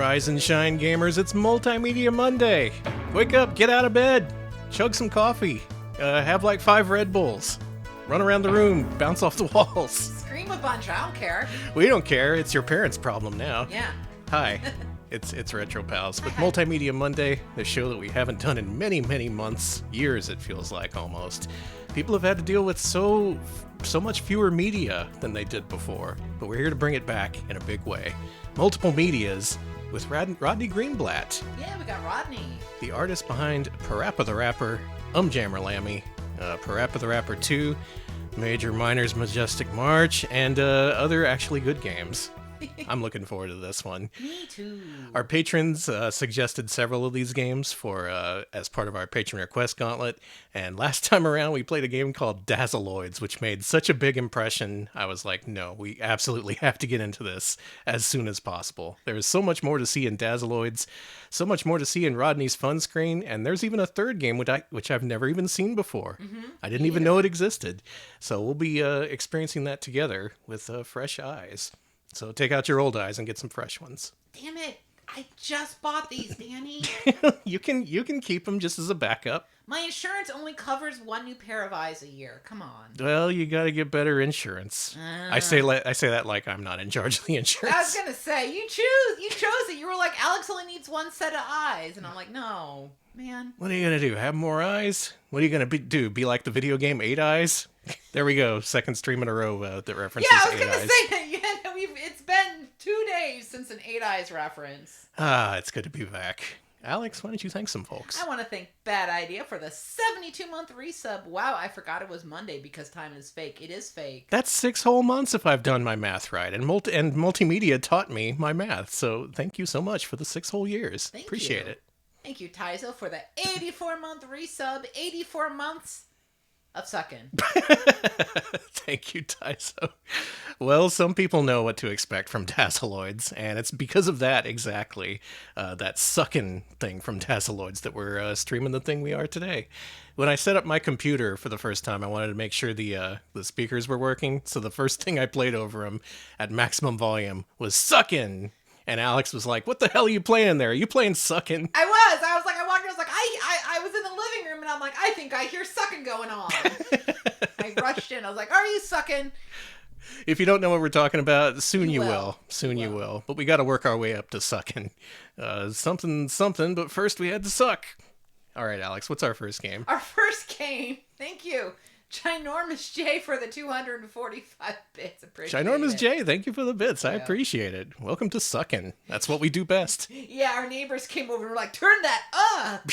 Rise and shine, gamers, it's Multimedia Monday. Wake up, get out of bed, chug some coffee, have like 5 Red Bulls, run around the room, bounce off the walls. Scream a bunch, I don't care. We don't care, it's your parents' problem now. Yeah. Hi, it's Retro Pals with Multimedia Monday, the show that we haven't done in many, many months, years it feels like almost. People have had to deal with so much fewer media than they did before, but we're here to bring it back in a big way. Multiple medias with Rodney Greenblat. Yeah, we got Rodney. The artist behind Parappa the Rapper, Jammer Lammy, Parappa the Rapper 2, Major Minor's Majestic March, and other actually good games. I'm looking forward to this one. Me too. Our patrons suggested several of these games for as part of our patron request gauntlet, and last time around we played a game called Dazzeloids, which made such a big impression. I was like, no, we absolutely have to get into this as soon as possible. There is so much more to see in Dazzeloids, so much more to see in Rodney's Funscreen, and there's even a third game which I've never even seen before. Mm-hmm. I didn't even know it existed. So we'll be experiencing that together with fresh eyes. So take out your old eyes and get some fresh ones. Damn it. I just bought these, Danny. You can keep them just as a backup. My insurance only covers one new pair of eyes a year. Come on. Well, you got to get better insurance. I say that like I'm not in charge of the insurance. I was going to say, you chose it. You were like, Alex only needs one set of eyes. And I'm like, no, man. What are you going to do? Have more eyes? What are you going to do? Be like the video game 8 Eyes? There we go. Second stream in a row that references 8 Eyes. Yeah, I was going to say that. It's been 2 days since an 8 Eyes reference. It's good to be back. Alex, why don't you thank some folks? I want to thank Bad Idea for the 72-month resub. Wow, I forgot it was Monday because time is fake. It is fake. That's 6 whole months if I've done my math right. And Multimedia taught me my math. So thank you so much for the 6 whole years. Appreciate it. Thank you, Tyzo, for the 84-month resub. 84 months of sucking. Thank you, Tyzo. Well, some people know what to expect from Dazzeloids, and it's because of that exactly, that sucking thing from Dazzeloids that we're streaming the thing we are today. When I set up my computer for the first time, I wanted to make sure the speakers were working, so the first thing I played over them at maximum volume was Suckin'! And Alex was like, what the hell are you playing there? Are you playing Suckin'? I was like, I walked in, I was like, I was in the living room, and I'm like, I think I hear sucking going on. I rushed in, I was like, are you sucking? If you don't know what we're talking about, soon you will. Soon you will. But we got to work our way up to sucking. Something, but first we had to suck. All right, Alex, what's our first game? Our first game, thank you, Ginormous J for the 245 bits. Appreciate Ginormous it. J, thank you for the bits. I appreciate it. Welcome to Suckin'. That's what we do best. Yeah, our neighbors came over and were like, turn that up!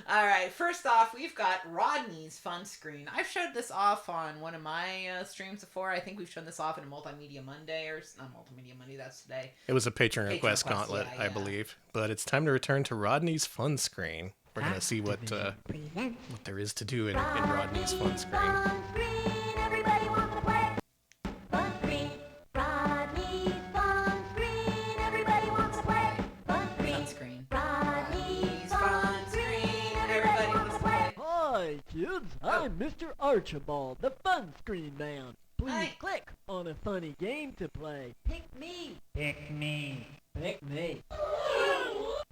All right, first off, we've got Rodney's Funscreen. I've showed this off on one of my streams before. I think we've shown this off in a Multimedia Monday, or not Multimedia Monday, that's today. It was a patron request gauntlet, yeah. I believe. But it's time to return to Rodney's Funscreen. We're going to see what there is to do in Rodney's Funscreen. Everybody wants to play. Funscreen, Rodney's Funscreen. Everybody wants to play. Funscreen, Rodney's Funscreen. Everybody wants to play. Hi, kids. I'm Mr. Archibald, the Funscreen Man. Please click on a funny game to play. Pick me. Pick me. Pick me.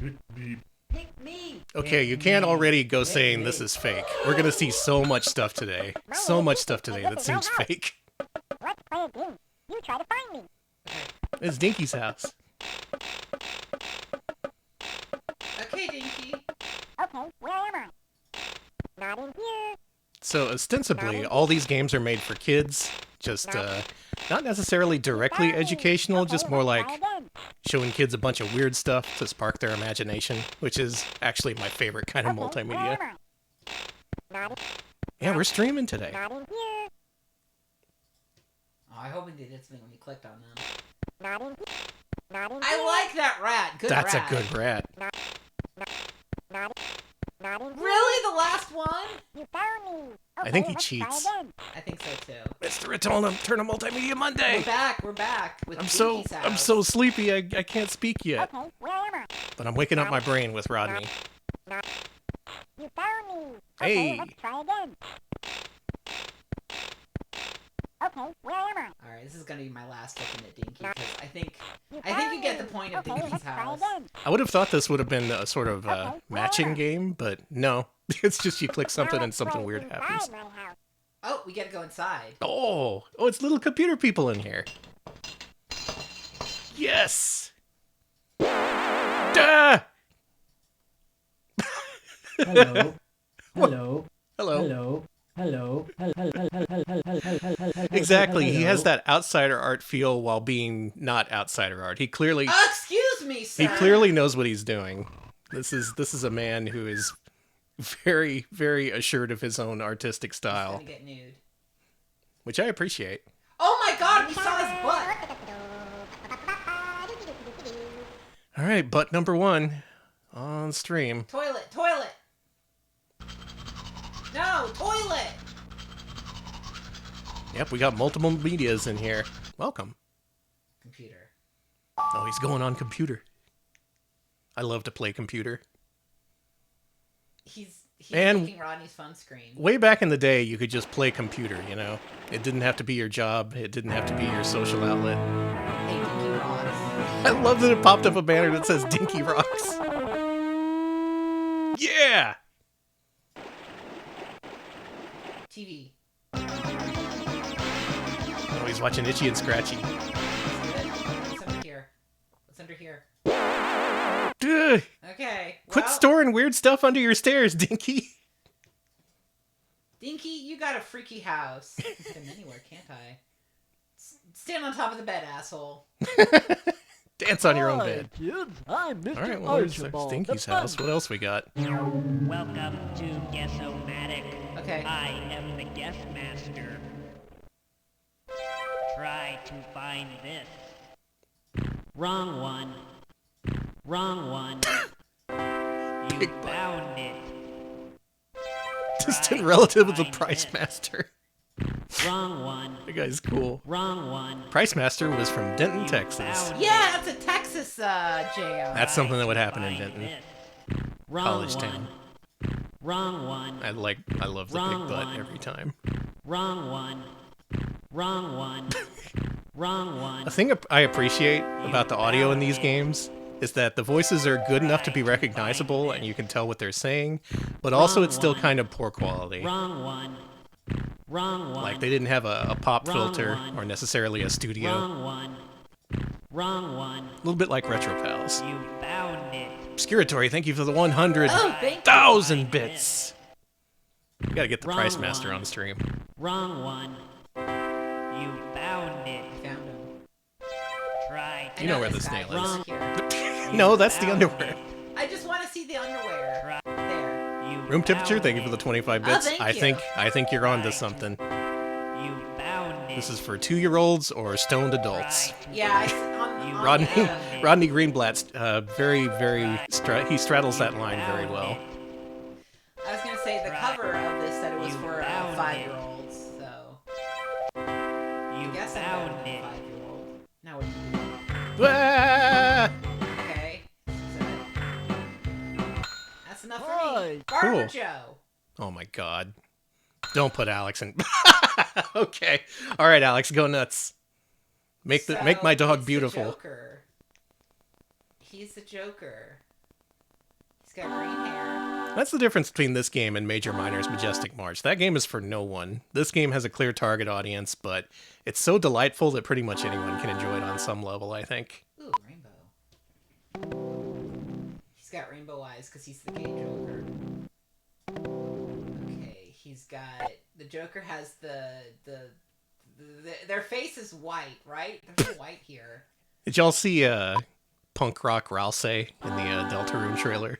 Pick me. Pick me. Okay, you can't already go saying this is fake. We're going to see so much stuff today. So much stuff today that seems fake. Let's play a game. You try to find me. It's Dinky's house. Okay, Dinky. Okay, where am I? Not in here. So ostensibly, all these games are made for kids. Just not necessarily directly educational, just more like showing kids a bunch of weird stuff to spark their imagination, which is actually my favorite kind of multimedia. Yeah, we're streaming today. Not in here. Oh, I hope they did something when you clicked on them. Not in here. Not in here. I like that rat. Good That's rat. a good rat. Not in here. Really? The last one? You found me. Okay, I think he let's try cheats. again. I think so too. It's the return of Multimedia Monday. We're back with I'm Dinky's house. so sleepy I can't speak yet. Okay, where am I? But I'm waking up my brain with Rodney. You found me. Hey. Okay, let's try again. Okay, Okay, where am I? All right, this is gonna be my last looking at Dinky because I think you get the point of Dinky's let's try house. again. I would have thought this would have been a sort of matching game, but no. It's just you click something Now and let's Oh, something play weird inside happens. my house. Oh, we gotta go inside. Oh, it's little computer people in here. Yes! Duh! Hello. Hello. Hello. Hello. Hello. Exactly. He has that outsider art feel while being not outsider art. He clearly Excuse me, sir. he clearly knows what he's doing. This is a man who is very, very assured of his own artistic He's style, gonna get nude. which I appreciate. Oh my God, we saw his butt. All right, butt number 1 on stream. Toilet. No, toilet. Yep, we got multiple medias in here. Welcome. Computer. Oh, he's going on computer. I love to play computer. He's And- making Rodney's Funscreen. Way back in the day, you could just play computer, you know? It didn't have to be your job. It didn't have to be your social outlet. Hey, Dinky rocks. I love that it popped up a banner that says Dinky Rocks. Yeah! TV. Oh, he's watching Itchy and Scratchy. What's under here? What's under here? Duh, Okay. quit well, storing weird stuff under your stairs, Dinky. Dinky, you got a freaky house. I can put him anywhere, can't I? Stand on top of the bed, asshole. Dance on your own Hi, bed. kids. I'm Mr. All right, well, there's Archibald. Dinky's the house. fun- What else we got? Welcome to Guess-O-Matic. Okay. I am the Guess Master. Try to find this. Wrong one. Wrong one. You Big butt. found it. Distant Try relative to of the find Price this. Master. Wrong one. That guy's cool. Wrong one. Price Master was from Denton, You Texas. found Yeah, that's a Texas jam. That's something that would Try happen to in find Denton. this. Wrong College one. town. Wrong one. I love the Wrong big butt one. every time. Wrong one. Wrong one. Wrong one. A thing I appreciate about the audio in these games is that the voices are good enough to be recognizable and you can tell what they're saying, but also it's still kind of poor quality. Wrong one. Wrong one. Like they didn't have a pop Wrong filter one. or necessarily a studio. Wrong one. Wrong one. A little bit like Retro Pals. You found it. Obscuratory, thank you for the Oh, thank you. 100,000 bits. We gotta get the Wrong Price Master one. on stream. Wrong one. You found it. Found him. Try to You know where this the guy. snail He's is. here. No, that's the found underwear. it. I just want to see the underwear. There. You Room temperature, found thank you for it. the 25 Oh, bits. thank I you. think you're on to Right. something. You found it. This is for 2-year-olds or stoned adults. Try to Yeah, on Rodney the, Rodney Greenblat's he straddles that line very well. I was gonna say the cover of this said it was You for found it. 5-year-olds, so You I guess I'm found going it. with 5-year-old. Now what do you do? Ah! Okay. That's enough for Hi. me. Barber Cool. Joe. Oh my god. Don't put Alex in. Okay. All right, Alex, go nuts. Make So, my dog it's the beautiful. Joker. He's the Joker. He's got green hair. That's the difference between this game and Major Minor's Majestic March. That game is for no one. This game has a clear target audience, but it's so delightful that pretty much anyone can enjoy it on some level, I think. Ooh, rainbow. He's got rainbow eyes because he's the gay Joker. Okay, he's got the Joker has their face is white, right? There's no white here. Did y'all see Punk Rock Ralsei in the Deltarune trailer?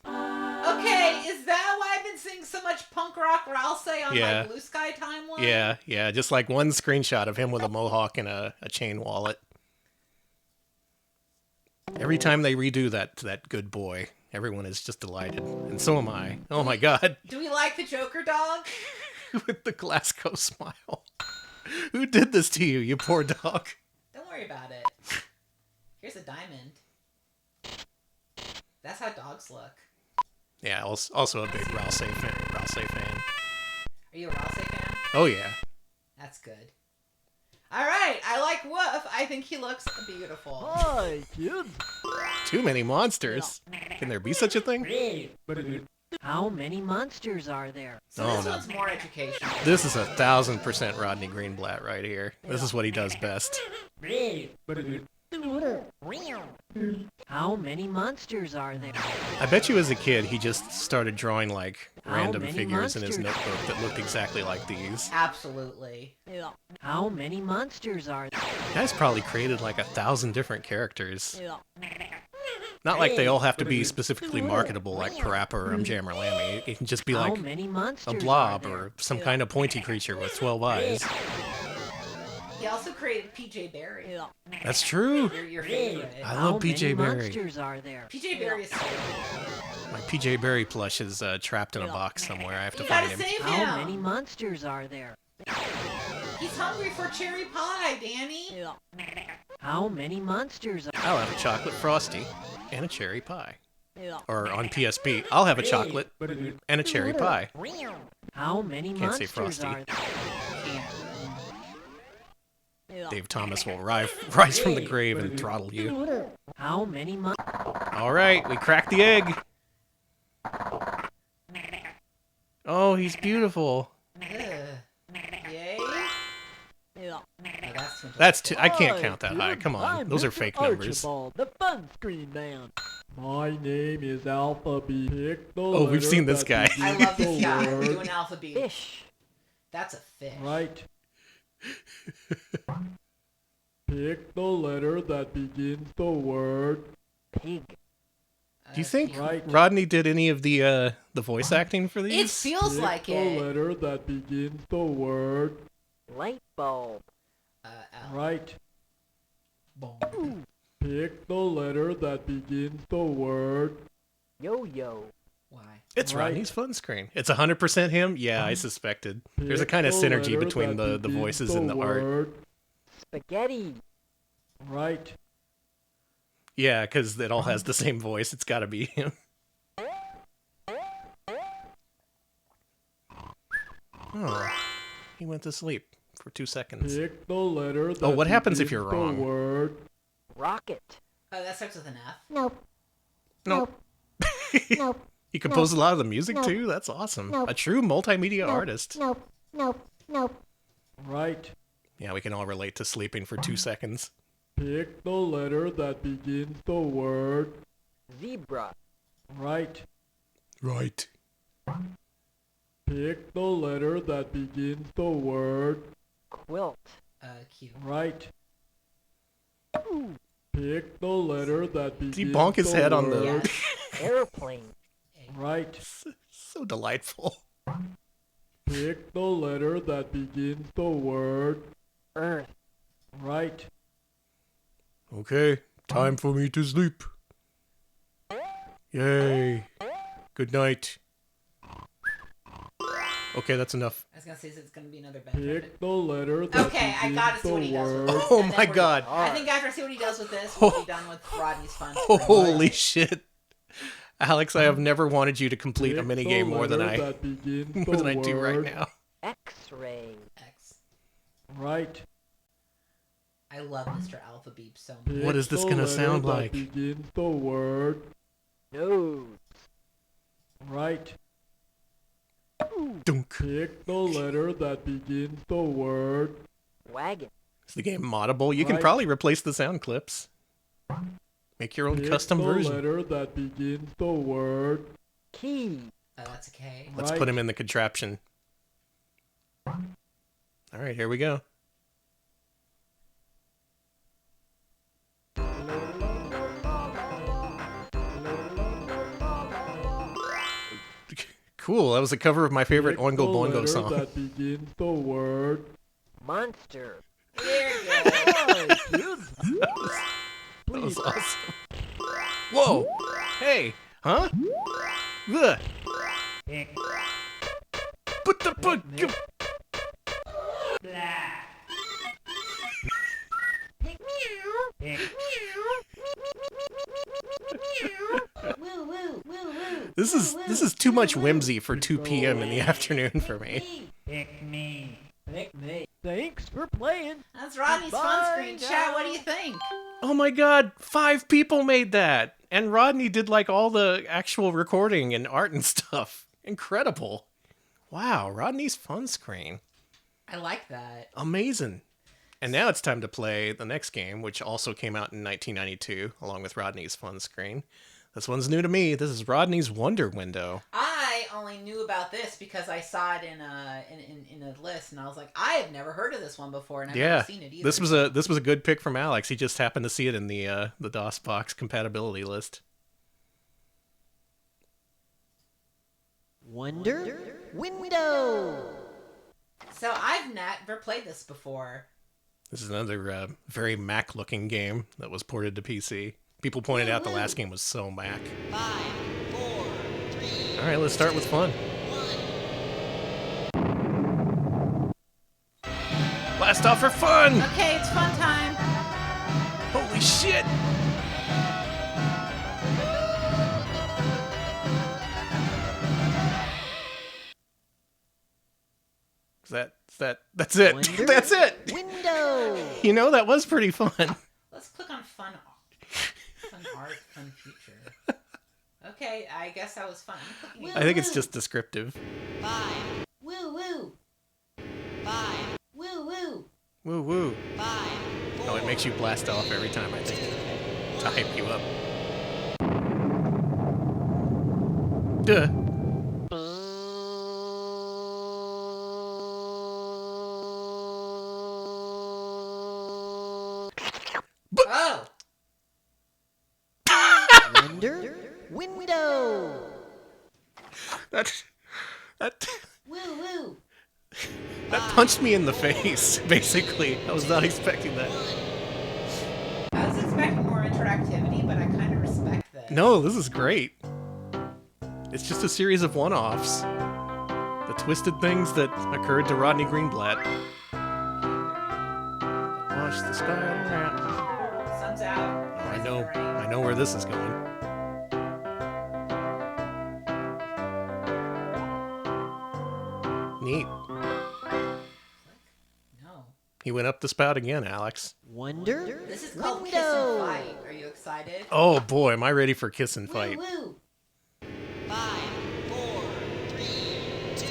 Okay, is that why I've been seeing so much punk rock Ralsei on Yeah. my Blue Sky timeline? Yeah, just like one screenshot of him with a mohawk and a chain wallet. Every time they redo that good boy, everyone is just delighted. And so am I. Oh my god. Do we like the Joker dog? With the Glasgow smile. Who did this to you, you poor dog? Don't worry about it. Here's a diamond. That's how dogs look. Yeah, also a big Ralsei fan. Are you a Ralsei fan? Oh yeah. That's good. All right, I like Woof. I think he looks beautiful. Hi, kids. Too many monsters. Can there be such a thing? How many monsters are there? So Oh, this no. one's more educational. This is 1,000% Rodney Greenblat right here. This is what he does best. How many monsters are there? I bet you as a kid he just started drawing like How random many figures in his monsters? notebook that looked exactly like these. Absolutely. How many monsters are there? Guy's probably created like 1,000 different characters. Not like they all have to be specifically marketable like Parappa or Jam or Lammy. It can just be How like many a monsters blob are there? or some kind of pointy creature with 12 eyes. He also created PJ Barry. That's true. Your favorite. I How love many PJ Barry. monsters are there? PJ Barry is so My PJ Barry plush is trapped in a box somewhere. I have to You find gotta him. save How many him. monsters are there? He's hungry for cherry pie, Danny. How many monsters are I'll have a chocolate frosty and a cherry pie. Or on PSP, I'll have a chocolate and a cherry pie. How many Can't say monsters Frosty. are there? Dave Thomas will rise from the grave and throttle you. How many All right, we cracked the egg. Oh, he's beautiful. Ugh. Yay. Oh, That's too. I can't count that high. Come on, I'm those are Mr. fake numbers. Archibald, the Funscreen man. My name is Alpha B. Pick the Oh, we've seen this guy. I love this guy. We're doing alphabet. Fish. That's a fish. Right. Pick the letter that begins the word pig. Do you think Right. Rodney did any of the voice acting for It these? feels Pick like the it. letter that begins the word light bulb. Al. Right. Boom. Pick the letter that begins the word yo-yo. Why? It's Right. Rodney's Funscreen. It's 100% him. Yeah, I suspected. There's a kind of synergy between the voices and the art. Spaghetti. Right. Yeah, because it all has the same voice. It's got to be him. Oh, he went to sleep for 2 seconds. Pick the letter that Oh, what happens if begins you're the wrong? word rocket. Oh, that starts with an F. Nope. Nope. Nope. He composed a lot of the music Nope. too. That's awesome. Nope. A true multimedia Nope. artist. Nope. Nope. Nope. Right. Yeah, we can all relate to sleeping for 2 seconds. Pick the letter that begins the word zebra. Right. Right. Pick the letter that begins the word quilt. Cute. Right. Pick the letter that begins Did he bonk his head on the... Yes. airplane. Right. So delightful. Pick the letter that begins the word earth. Right. Okay, time for me to sleep. Yay. Good night. Okay, that's enough. I was gonna say it's gonna be another bad. Pick the letter that Okay, I begins gotta see the what he does with word this. Oh and then my we're- god. I think after I see what he does with this, we'll be done with Rodney's fun. Holy shit. Alex, I have never wanted you to complete a Pick the minigame more than letter I that begins more than I the do right word now. X-ray. X. Right. I love Mr. Alpha Beep so much. Pick What is this the gonna letter sound that like? begins the word nose. Right. Dunk. Pick the letter that begins the word wagon. Is the game moddable? You can Right. probably replace the sound clips. Make your own Pick custom the version. letter that begins the word key. That's a K. Let's Right. put him in the contraption. All right, here we go. Cool. That was a cover of my favorite Pick Oingo the Boingo letter song. that begins the word Monster. There you go. That was awesome. Whoa! Hey! Huh? Ugh. Pick. Put the put. Blah. Pick. Woo woo woo woo. This is too much whimsy for 2 p.m. in the afternoon for me. Pick me. pick me. Thanks for playing. That's Rodney's Goodbye Funscreen. Chat, what do now. you think? Oh my god, 5 people made that. And Rodney did like all the actual recording and art and stuff. Incredible. Wow, Rodney's Funscreen. I like that. Amazing. And now it's time to play the next game, which also came out in 1992, along with Rodney's Funscreen. This one's new to me. This is Rodney's Wonder Window. I only knew about this because I saw it in a list, and I was like, I have never heard of this one before, and I've never seen it either. This was a good pick from Alex. He just happened to see it in the DOSBox compatibility list. Wonder Window. So I've never played this before. This is another very Mac-looking game that was ported to PC. People pointed out the last game was so Mac. 5, 4, 3. All right, let's start with fun. Blast off for fun! Okay, it's fun time. Holy shit! That's it. Wonder That's it. Window. You know, that was pretty fun. Let's click on fun art, fun future. Okay, I guess that was fun. I'm clicking I think it's just descriptive. 5. Woo woo. 5. Woo woo. Woo woo. 5. Oh, it makes you blast off every time, I think, to hype you up. Duh. Oh! Wonder Window. That Woo woo. that punched me in the face, basically. I was not expecting that. I was expecting more interactivity, but I kind of respect this. No, this is great. It's just a series of one-offs. The twisted things that occurred to Rodney Greenblat. Wash the sky around. Sun's out. I know where this is going. Neat. No. He went up the spout again, Alex. Wonder This is called Kiss Window. and Fight. Are you excited? Oh boy, am I ready for kiss and fight. Woo woo. 5, 4, 3, 2,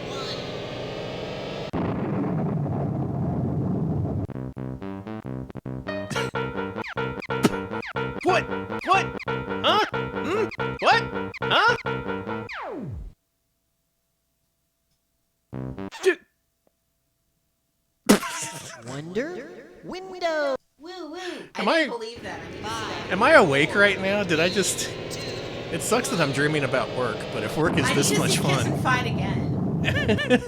1. What? What? Huh? Hmm? What? Huh? Wonder Window. Woo woo. Am I I- didn't believe that. I need to see that. Am I awake right now? Did I just... It sucks that I'm dreaming about work, but if work is I this need to much see Kiss fun... and Fight again.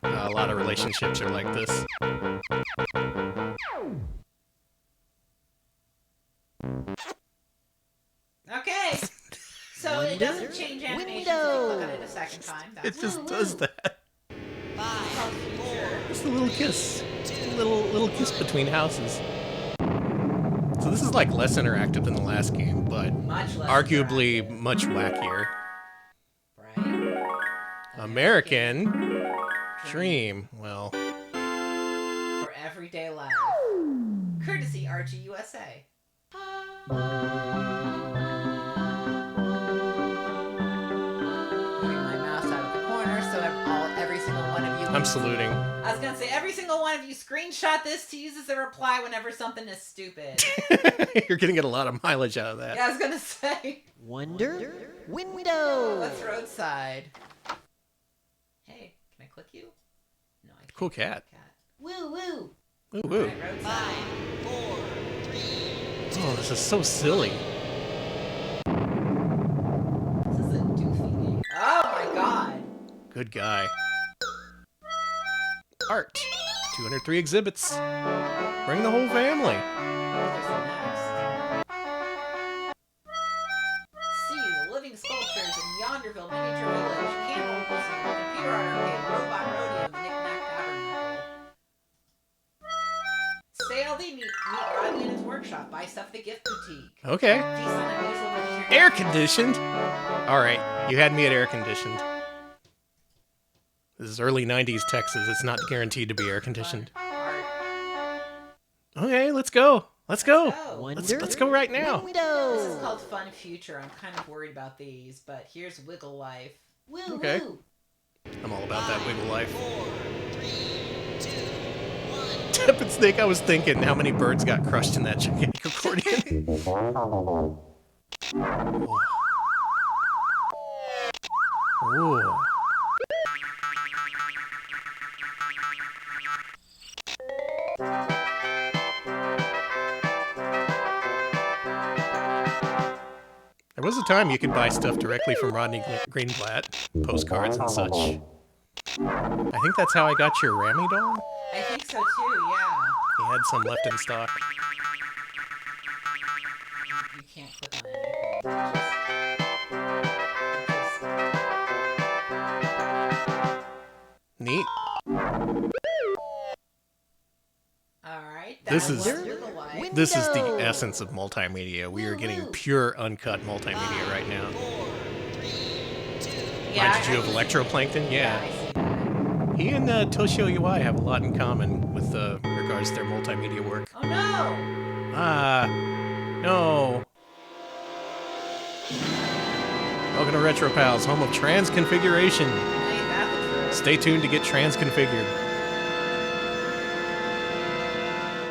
A lot of relationships are like this. Okay. So it doesn't change animations if you click on it a second time. It That's just woo does woo. that. 5, 4. Just a little kiss. A little kiss between houses. So this is like less interactive than the last game, but Much less arguably interactive, much wackier. right? American Dream. Well, For everyday life. Courtesy RG USA. Moving my mouse out of the corner so every single one of you. I'm saluting. I was gonna say every single one of you screenshot this to use as a reply whenever something is stupid. You're gonna get a lot of mileage out of that. Yeah, I was gonna say. Wonder Window. What's roadside? Hey, can I click you? No, I can't. Cool cat. Woo woo. Ooh, woo. Right, roadside. 5, 4, 3. Oh, this is so silly. This is a doofy game. Oh my god. Good guy. Art. 203 exhibits. Bring the whole family. There's the next. See the living sculptures in Yonderville Miniature Village, Candle Museum, Computer Art Arcade, Robot Rodeo, and Knick-Knack Tabernacle. Stay healthy, meet Rodney in his workshop, buy stuff at the gift boutique. Okay. Decent unusual vegetarian. Air conditioned. All right, you had me at air conditioned. This is early 90s Texas. It's not guaranteed to be air conditioned. Okay, let's go. Let's go. Let's go right now. This is called Fun Future. I'm kind of worried about these, but here's Wiggle Life. Woo Okay. woo. I'm all about that wiggle life. Tip and Snake, I was thinking how many birds got crushed in that gigantic accordion. Ooh. There was a time you could buy stuff directly from Rodney Greenblat, postcards and such. I think that's how I got your Lammy doll. I think so too, yeah. He had some left in stock. You can't click on anything. Neat. Alright, This is Wiggle Life. This is the essence of multimedia. We are getting pure uncut multimedia right now. Reminds you of Electroplankton? Yeah. I see that. He and Toshio Ui have a lot in common with regards to their multimedia work. Oh no! No. Welcome to Retro Pals, home of transconfiguration. Ain't that the truth? Stay tuned to get transconfigured.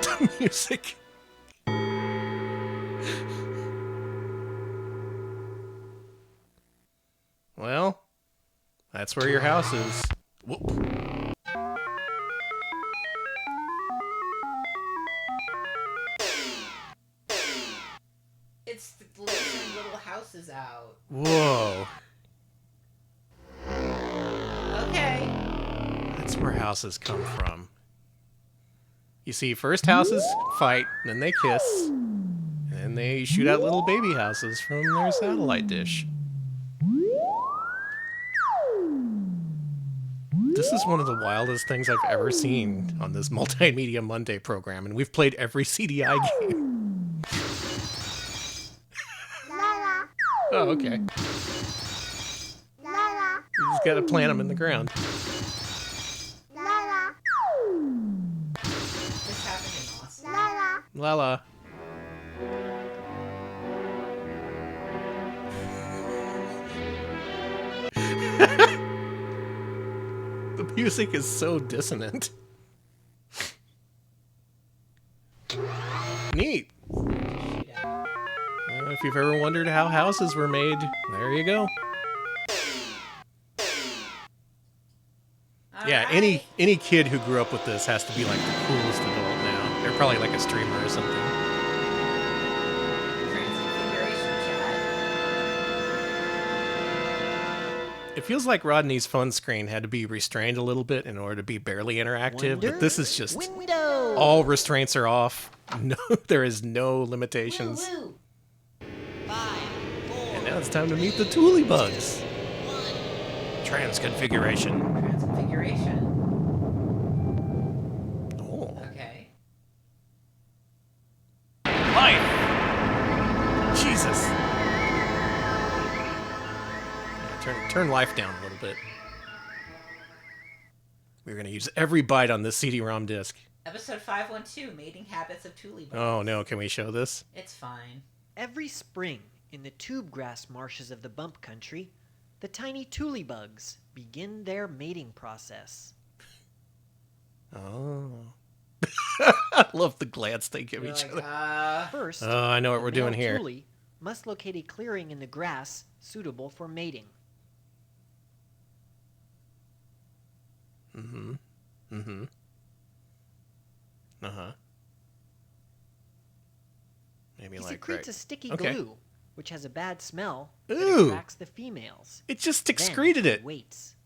The music. Well, that's where your house is. Whoop. It's the leaving little houses out. Whoa. Okay. That's where houses come from. You see, first houses fight, then they kiss, and then they shoot out little baby houses from their satellite dish. This is one of the wildest things I've ever seen on this Multimedia Monday program, and we've played every CDI game. Oh, okay. You just gotta plant them in the ground. This happened in Austin. La. The music is so dissonant. Neat. If you've ever wondered how houses were made, there you go. Yeah, any kid who grew up with this has to be like the coolest adult now. They're probably like a streamer or something. Transconfiguration chat. It feels like Rodney's Funscreen had to be restrained a little bit in order to be barely interactive, but this is just all restraints are off. No, there is no limitations. Woo woo. And now it's time to meet the Toolie Bugs. Transconfiguration. Transconfiguration. Oh. Okay. Life! Jesus. Yeah, turn life down a little bit. We're going to use every byte on this CD-ROM disc. Episode 512, Mating Habits of Toolie Bugs. Oh no, can we show this? It's fine. Every spring, in the tube-grass marshes of the bump country, the tiny Toolie bugs begin their mating process. Oh. I love the glance they give You're each like, other. First, Oh, I know what the we're doing male here. Toolie must locate a clearing in the grass suitable for mating. Mm-hmm. Mm-hmm. Uh-huh. Maybe He like secretes right. a sticky Okay. glue, which has a bad smell Ooh. that attracts the females. It just Then excreted he it. waits.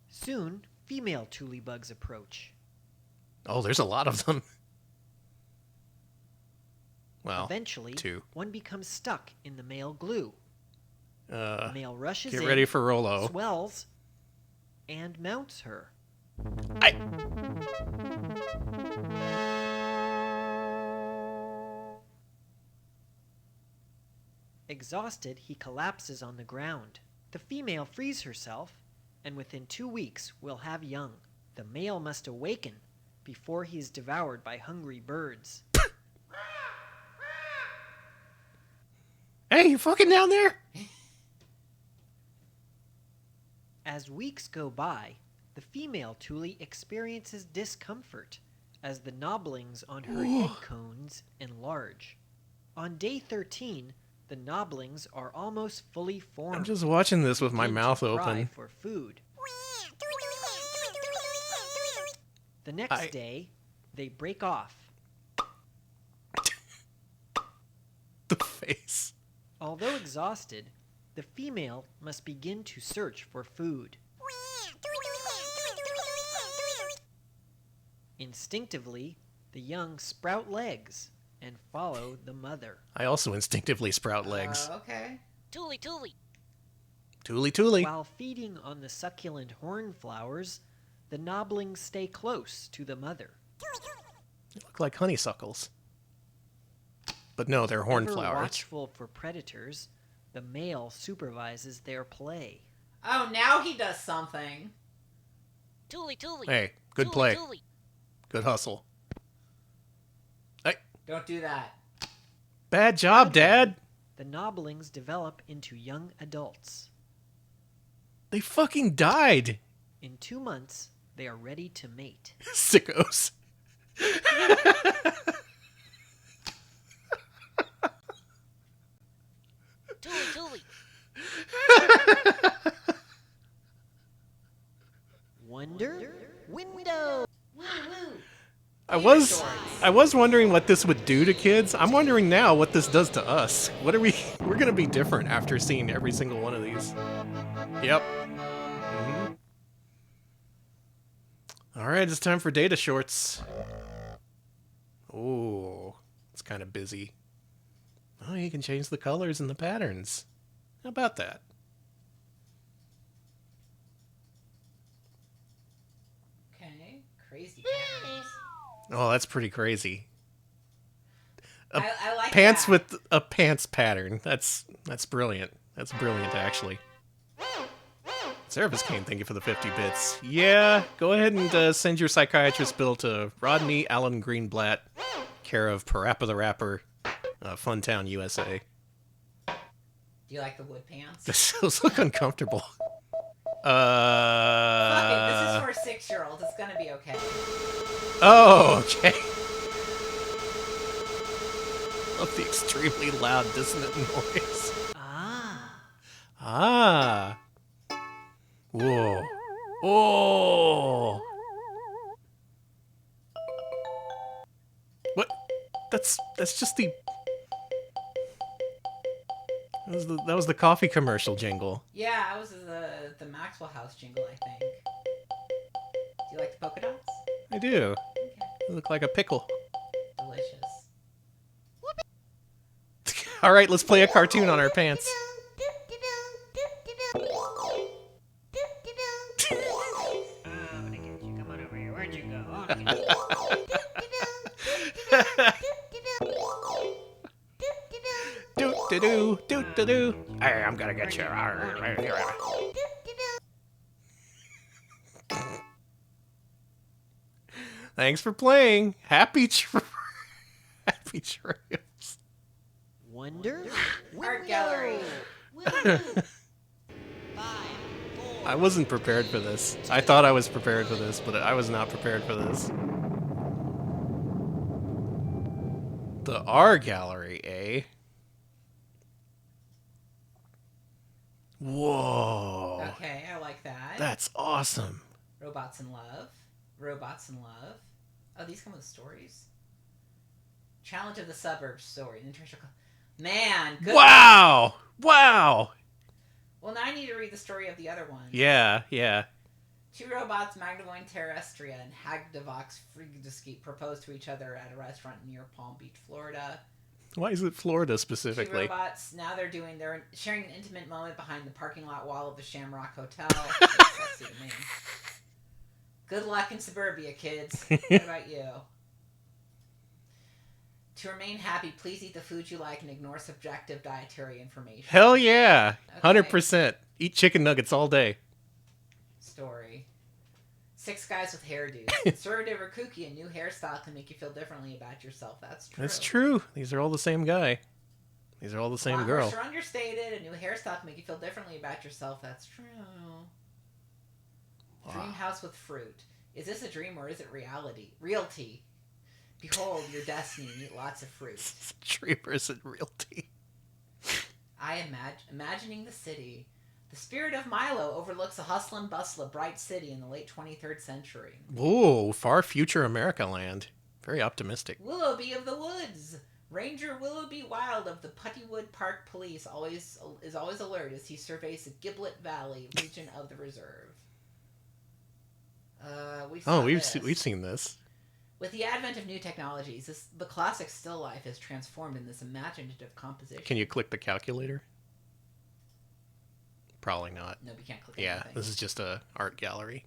Soon, female Toolie bugs approach. Oh, there's a lot of them. Well, Eventually, two. one becomes stuck in the male glue. The Uh, male rushes get in, ready for Rolo. swells, and mounts her. Exhausted, he collapses on the ground. The female frees herself and within 2 weeks will have young. The male must awaken before he is devoured by hungry birds. Hey, you fucking down there? As weeks go by, the female Thule experiences discomfort as the nobblings on her head cones enlarge. On day 13, the nobblings are almost fully formed. I'm just watching this with my Begin to mouth cry open. for food. The next day, they break off. The face. Although exhausted, the female must begin to search for food. Instinctively, the young sprout legs and follow the mother. I also instinctively sprout legs. Okay. Tooly, tooly. Tooly tooly. While feeding on the succulent horn flowers, the nobblings stay close to the mother. They look like honeysuckles. But no, they're horn Ever flowers. watchful for predators, the male supervises their play. Oh, now he does something. Tooly, tooly. Hey, good Tooly, play. Tooly. Good hustle. Hey, Don't do that. bad job, Dad. The nobblings develop into young adults. They fucking died. In 2 months, they are ready to mate. Sickos. Tooly, tooly. Wonder window. I was wondering what this would do to kids. I'm wondering now what this does to us. We're gonna be different after seeing every single one of these. Yep. Alright, it's time for data shorts. Oh, it's kind of busy. Oh, you can change the colors and the patterns. How about that? Okay. Crazy patterns. Oh, that's pretty crazy. I like Pants that. with a pants pattern. That's brilliant. That's brilliant, actually. Service Cane, thank you for the 50 bits. Yeah, go ahead and send your psychiatrist bill to Rodney Allen Greenblat, care of Parappa the Rapper, Funtown, USA. Do you like the wood pants? Those look uncomfortable. Fuck it. This is for a 6-year-old. It's gonna be okay. Oh, okay. Love the extremely loud, dissonant noise. Ah. Whoa. Oh. What? That's just the... That was the coffee commercial jingle. Yeah, that was the Maxwell House jingle, I think. Do you like the polka dots? I do. Okay. They look like a pickle. Delicious. All right, let's play a cartoon on our pants. I'm gonna get you. Come on over here. Where'd you go? Oh, I'm gonna get Do. Hey, I'm gonna get you. Thanks for playing. Happy trails. Wonder Art gallery. I wasn't prepared for this. I thought I was prepared for this, but I was not prepared for this. The R gallery, eh? Whoa. Okay, I like that. That's awesome. Robots in Love. Robots in Love. Oh, these come with stories. Challenge of the Suburbs story. Man, good. Wow. Wow. Well, now I need to read the story of the other one. Yeah. Two robots, Magdalene Terrestria and Hagdavox Frigdeskeet, proposed to each other at a restaurant near Palm Beach, Florida. Why is it Florida Two specifically? robots, now they're sharing an intimate moment behind the parking lot wall of the Shamrock Hotel. That's sexy to me. Good luck in suburbia, kids. What about you? To remain happy, please eat the food you like and ignore subjective dietary information. Hell yeah. Okay. 100%. Eat chicken nuggets all day. 6 guys with hairdos. Conservative or kooky, a new hairstyle can make you feel differently about yourself. That's true. That's true. These are all the same guy. These are all the same girl. You're understated. A new hairstyle can make you feel differently about yourself. That's true. Wow. Dream house with fruit. Is this a dream or is it reality? Realty. Behold your destiny and eat lots of fruit. Dream or is it realty? Imagining the city. The spirit of Milo overlooks a hustle and bustle of bright city in the late 23rd century. Whoa, far future America land. Very optimistic. Willoughby of the Woods. Ranger Willoughby Wild of the Puttywood Park Police is always alert as he surveys the Giblet Valley region of the reserve. We've seen this. With the advent of new technologies, the classic still life is transformed in this imaginative composition. Can you click the calculator? Probably not. No, we can't click Yeah, anything. this is just a art gallery.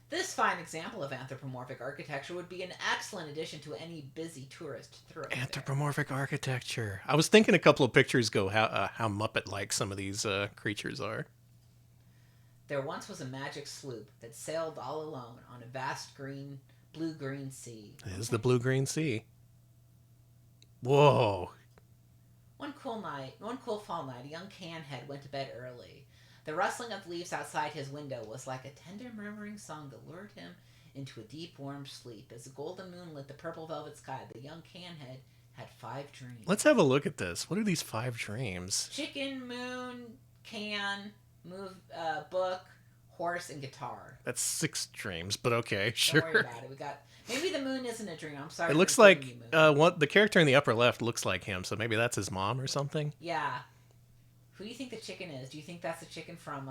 This fine example of anthropomorphic architecture would be an excellent addition to any busy tourist thoroughfare. Anthropomorphic architecture. I was thinking a couple of pictures ago how Muppet-like some of these creatures are. There once was a magic sloop that sailed all alone on a vast blue-green sea. It is the blue-green sea. Whoa. One cool fall night, a young canhead went to bed early. The rustling of leaves outside his window was like a tender murmuring song that lured him into a deep, warm sleep. As the golden moon lit the purple velvet sky, the young canhead had 5 dreams. Let's have a look at this. What are these 5 dreams? Chicken, moon, can, book, horse, and guitar. That's 6 dreams, but okay, Don't sure. worry about it. Maybe the moon isn't a dream. I'm sorry. It for looks like including you, moon. the character in the upper left looks like him, so maybe that's his mom or something. Yeah. Who do you think the chicken is? Do you think that's the chicken from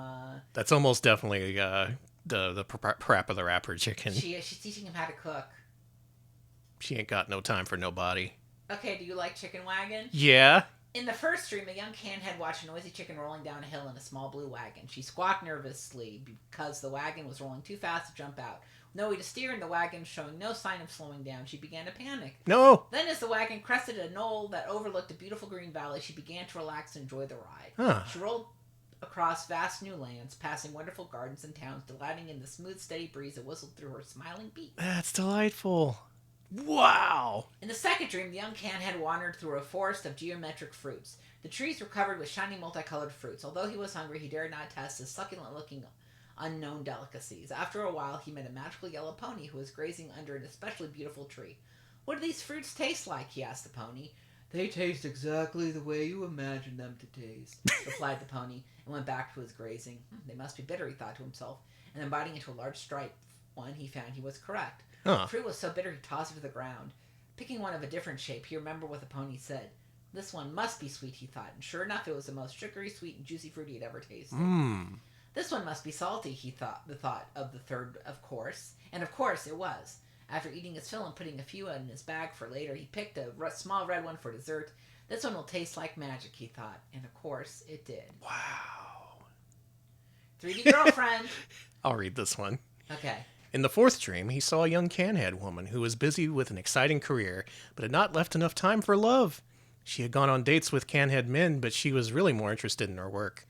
That's almost definitely the Parappa the Rapper chicken. She's teaching him how to cook. She ain't got no time for nobody. Okay, do you like Chicken Wagon? Yeah. In the first dream, a young canhead watched a noisy chicken rolling down a hill in a small blue wagon. She squawked nervously because the wagon was rolling too fast to jump out. No way to steer, and the wagon showing no sign of slowing down. She began to panic. No. Then, as the wagon crested a knoll that overlooked a beautiful green valley, she began to relax and enjoy the ride. Huh. She rolled across vast new lands, passing wonderful gardens and towns, delighting in the smooth, steady breeze that whistled through her smiling beak. That's delightful. Wow. In the second dream, the young canhead wandered through a forest of geometric fruits. The trees were covered with shiny, multicolored fruits. Although he was hungry, he dared not test the succulent-looking unknown delicacies. After a while, he met a magical yellow pony who was grazing under an especially beautiful tree. What do these fruits taste like? He asked the pony. They taste exactly the way you imagine them to taste, replied the pony, and went back to his grazing. They must be bitter, he thought to himself, and then biting into a large striped one, he found he was correct. Huh. The fruit was so bitter he tossed it to the ground. Picking one of a different shape, he remembered what the pony said. This one must be sweet, he thought, and sure enough, it was the most sugary, sweet, and juicy fruit he had ever tasted. This one must be salty, he thought. The thought of the third, of course. And of course it was. After eating his fill and putting a few in his bag for later, he picked a small red one for dessert. This one will taste like magic, he thought. And of course it did. Wow. 3D girlfriend. I'll read this one. Okay. In the fourth dream, he saw a young canhead woman who was busy with an exciting career, but had not left enough time for love. She had gone on dates with canhead men, but she was really more interested in her work.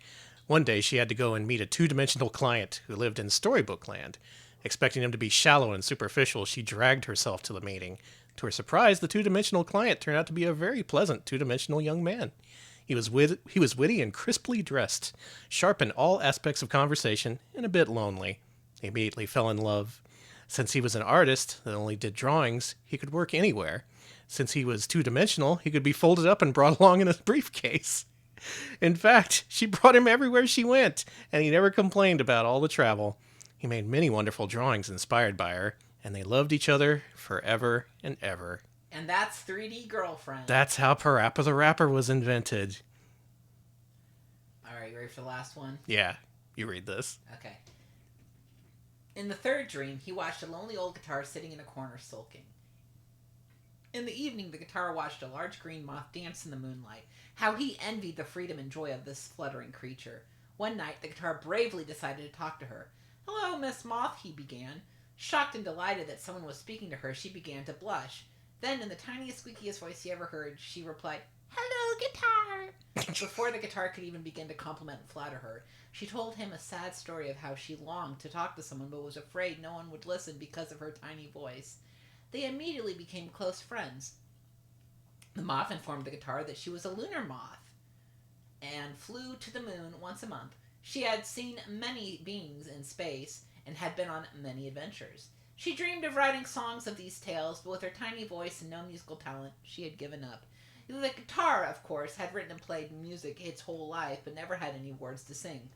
One day, she had to go and meet a 2-dimensional client who lived in storybook land. Expecting him to be shallow and superficial, she dragged herself to the meeting. To her surprise, the 2-dimensional client turned out to be a very pleasant 2-dimensional young man. He was witty and crisply dressed, sharp in all aspects of conversation, and a bit lonely. He immediately fell in love. Since he was an artist that only did drawings, he could work anywhere. Since he was 2-dimensional, he could be folded up and brought along in a briefcase. In fact, she brought him everywhere she went, and he never complained about all the travel. He made many wonderful drawings inspired by her, and they loved each other forever and ever. And that's 3D girlfriend. That's how Parappa the Rapper was invented. Alright, you ready for the last one? Yeah, you read this. Okay. In the third dream, he watched a lonely old guitar sitting in a corner sulking. In the evening, the guitar watched a large green moth dance in the moonlight. How he envied the freedom and joy of this fluttering creature. One night, the guitar bravely decided to talk to her. "Hello, Miss Moth," he began. Shocked and delighted that someone was speaking to her, she began to blush. Then, in the tiniest, squeakiest voice he ever heard, she replied, "Hello, guitar!" Before the guitar could even begin to compliment and flatter her, she told him a sad story of how she longed to talk to someone but was afraid no one would listen because of her tiny voice. They immediately became close friends. The moth informed the guitar that she was a lunar moth and flew to the moon once a month. She had seen many beings in space and had been on many adventures. She dreamed of writing songs of these tales, but with her tiny voice and no musical talent, she had given up. The guitar, of course, had written and played music its whole life, but never had any words to sing.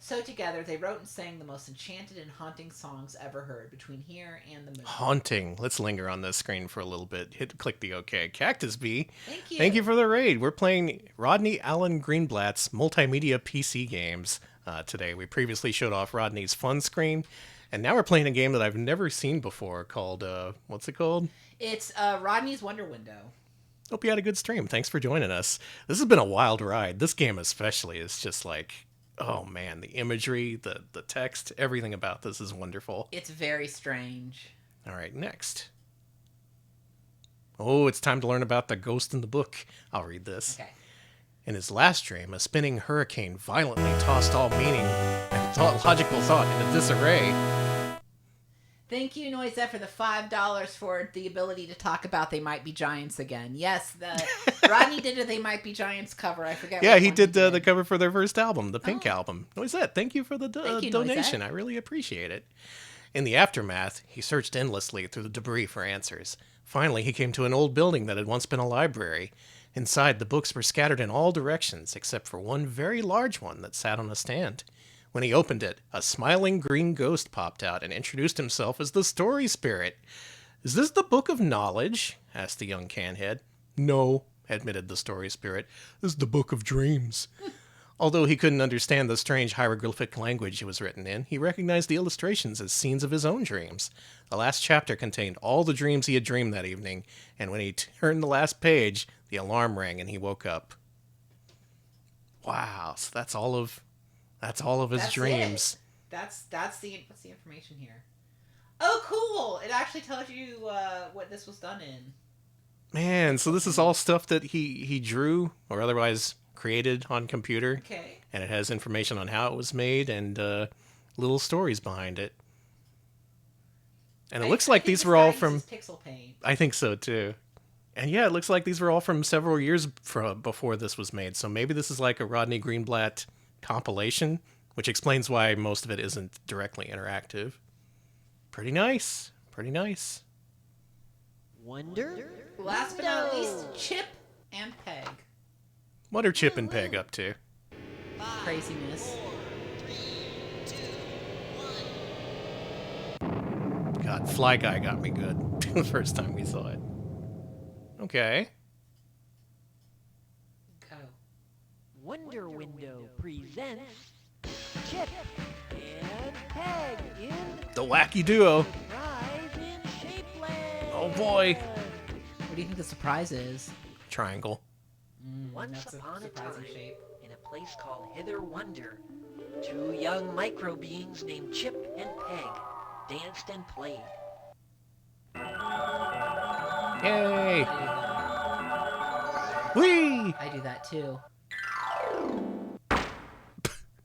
So together, they wrote and sang the most enchanted and haunting songs ever heard between here and the moon. Haunting. Let's linger on this screen for a little bit. Click the OK. Cactus Bee. Thank you. Thank you for the raid. We're playing Rodney Allen Greenblat's Multimedia PC games today. We previously showed off Rodney's Funscreen, and now we're playing a game that I've never seen before called, what's it called? It's Rodney's Wonder Window. Hope you had a good stream. Thanks for joining us. This has been a wild ride. This game especially is just like, oh man, the imagery, the text, everything about this is wonderful. It's very strange. All right, next. Oh, it's time to learn about the ghost in the book. I'll read this. Okay. In his last dream, a spinning hurricane violently tossed all meaning and logical thought into disarray. Thank you, Noisette, for the $5 for the ability to talk about They Might Be Giants again. Yes, Rodney did a They Might Be Giants cover. I forget. Yeah, which he one did the cover for their first album, the Pink Oh. album. Noisette, thank you for the Thank you, donation. Noisette. I really appreciate it. In the aftermath, he searched endlessly through the debris for answers. Finally, he came to an old building that had once been a library. Inside, the books were scattered in all directions, except for one very large one that sat on a stand. When he opened it, a smiling green ghost popped out and introduced himself as the Story Spirit. "Is this the Book of Knowledge?" asked the young canhead. "No," admitted the Story Spirit. "This is the Book of Dreams." Although he couldn't understand the strange hieroglyphic language it was written in, he recognized the illustrations as scenes of his own dreams. The last chapter contained all the dreams he had dreamed that evening, and when he turned the last page, the alarm rang and he woke up. Wow, so that's all of his That's dreams. What's the information here? Oh, cool! It actually tells you what this was done in. Man, so this is all stuff that he drew or otherwise created on computer, Okay. and it has information on how it was made and little stories behind it. And it looks like these were all from... Pixel Paint. I think so too. And yeah, it looks like these were all from several years before this was made. So maybe this is like a Rodney Greenblat compilation, which explains why most of it isn't directly interactive. Pretty nice. Pretty nice. Wonder? Last but not least, Chip and Peg. What are Chip and Peg up to? Craziness. God, Fly Guy got me good the first time we saw it. Okay. Go. Wonder Window presents Chip and Peg in The Wacky Duo. Rise in Shapeland. Oh boy. What do you think the surprise is? Triangle. Once That's a upon a surprising time, shape. in a place called Hither Wonder, two young micro beings named Chip and Peg danced and played. Yay! Whee! I do that too.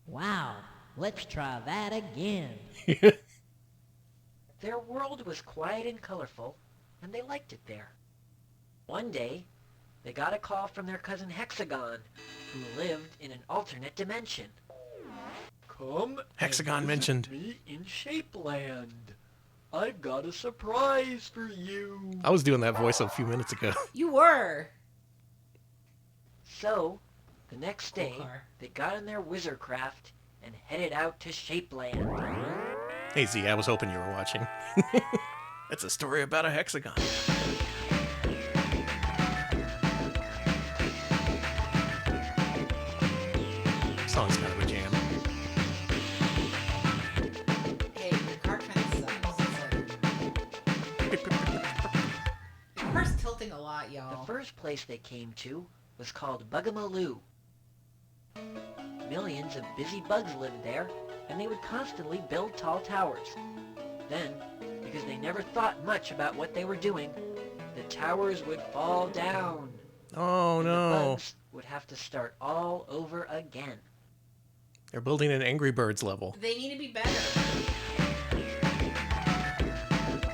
Wow, let's try that again. Their world was quiet and colorful, and they liked it there. One day, they got a call from their cousin Hexagon, who lived in an alternate dimension. Come Hexagon and mentioned. visit me in Shapeland. I've got a surprise for you. I was doing that voice a few minutes ago. You were. So, the next day, car. they got in their wizardcraft and headed out to Shapeland. Hey Z, I was hoping you were watching. It's a story about a hexagon. Song's kind of a jam. Hey, the car kind of sucks. The car's tilting a lot, The y'all. first place they came to was called Bugamaloo. Millions of busy bugs lived there, and they would constantly build tall towers. Then, because they never thought much about what they were doing, the towers would fall down. Oh and the no. bugs would have to start all over again. They're building an Angry Birds level. They need to be better.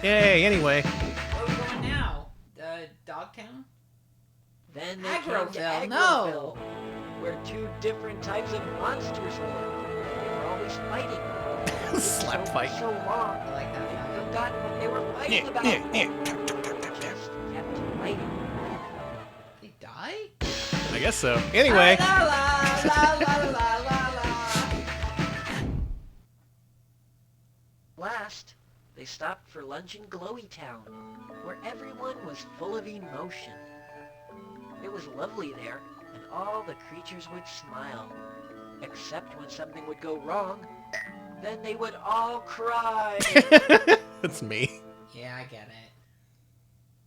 Yay, anyway. Where are we going now? Dogtown? Then they came to Agroville, Agroville, no! where two different types of monsters were. They were always fighting. Slap fight. So long, I like that. they forgot what they were fighting about. Just kept fighting. They die? I guess so. Anyway. La la la la la la la. Last, they stopped for lunch in Glowy Town, where everyone was full of emotion. It was lovely there, and all the creatures would smile. Except when something would go wrong, then they would all cry. That's me. Yeah, I get it.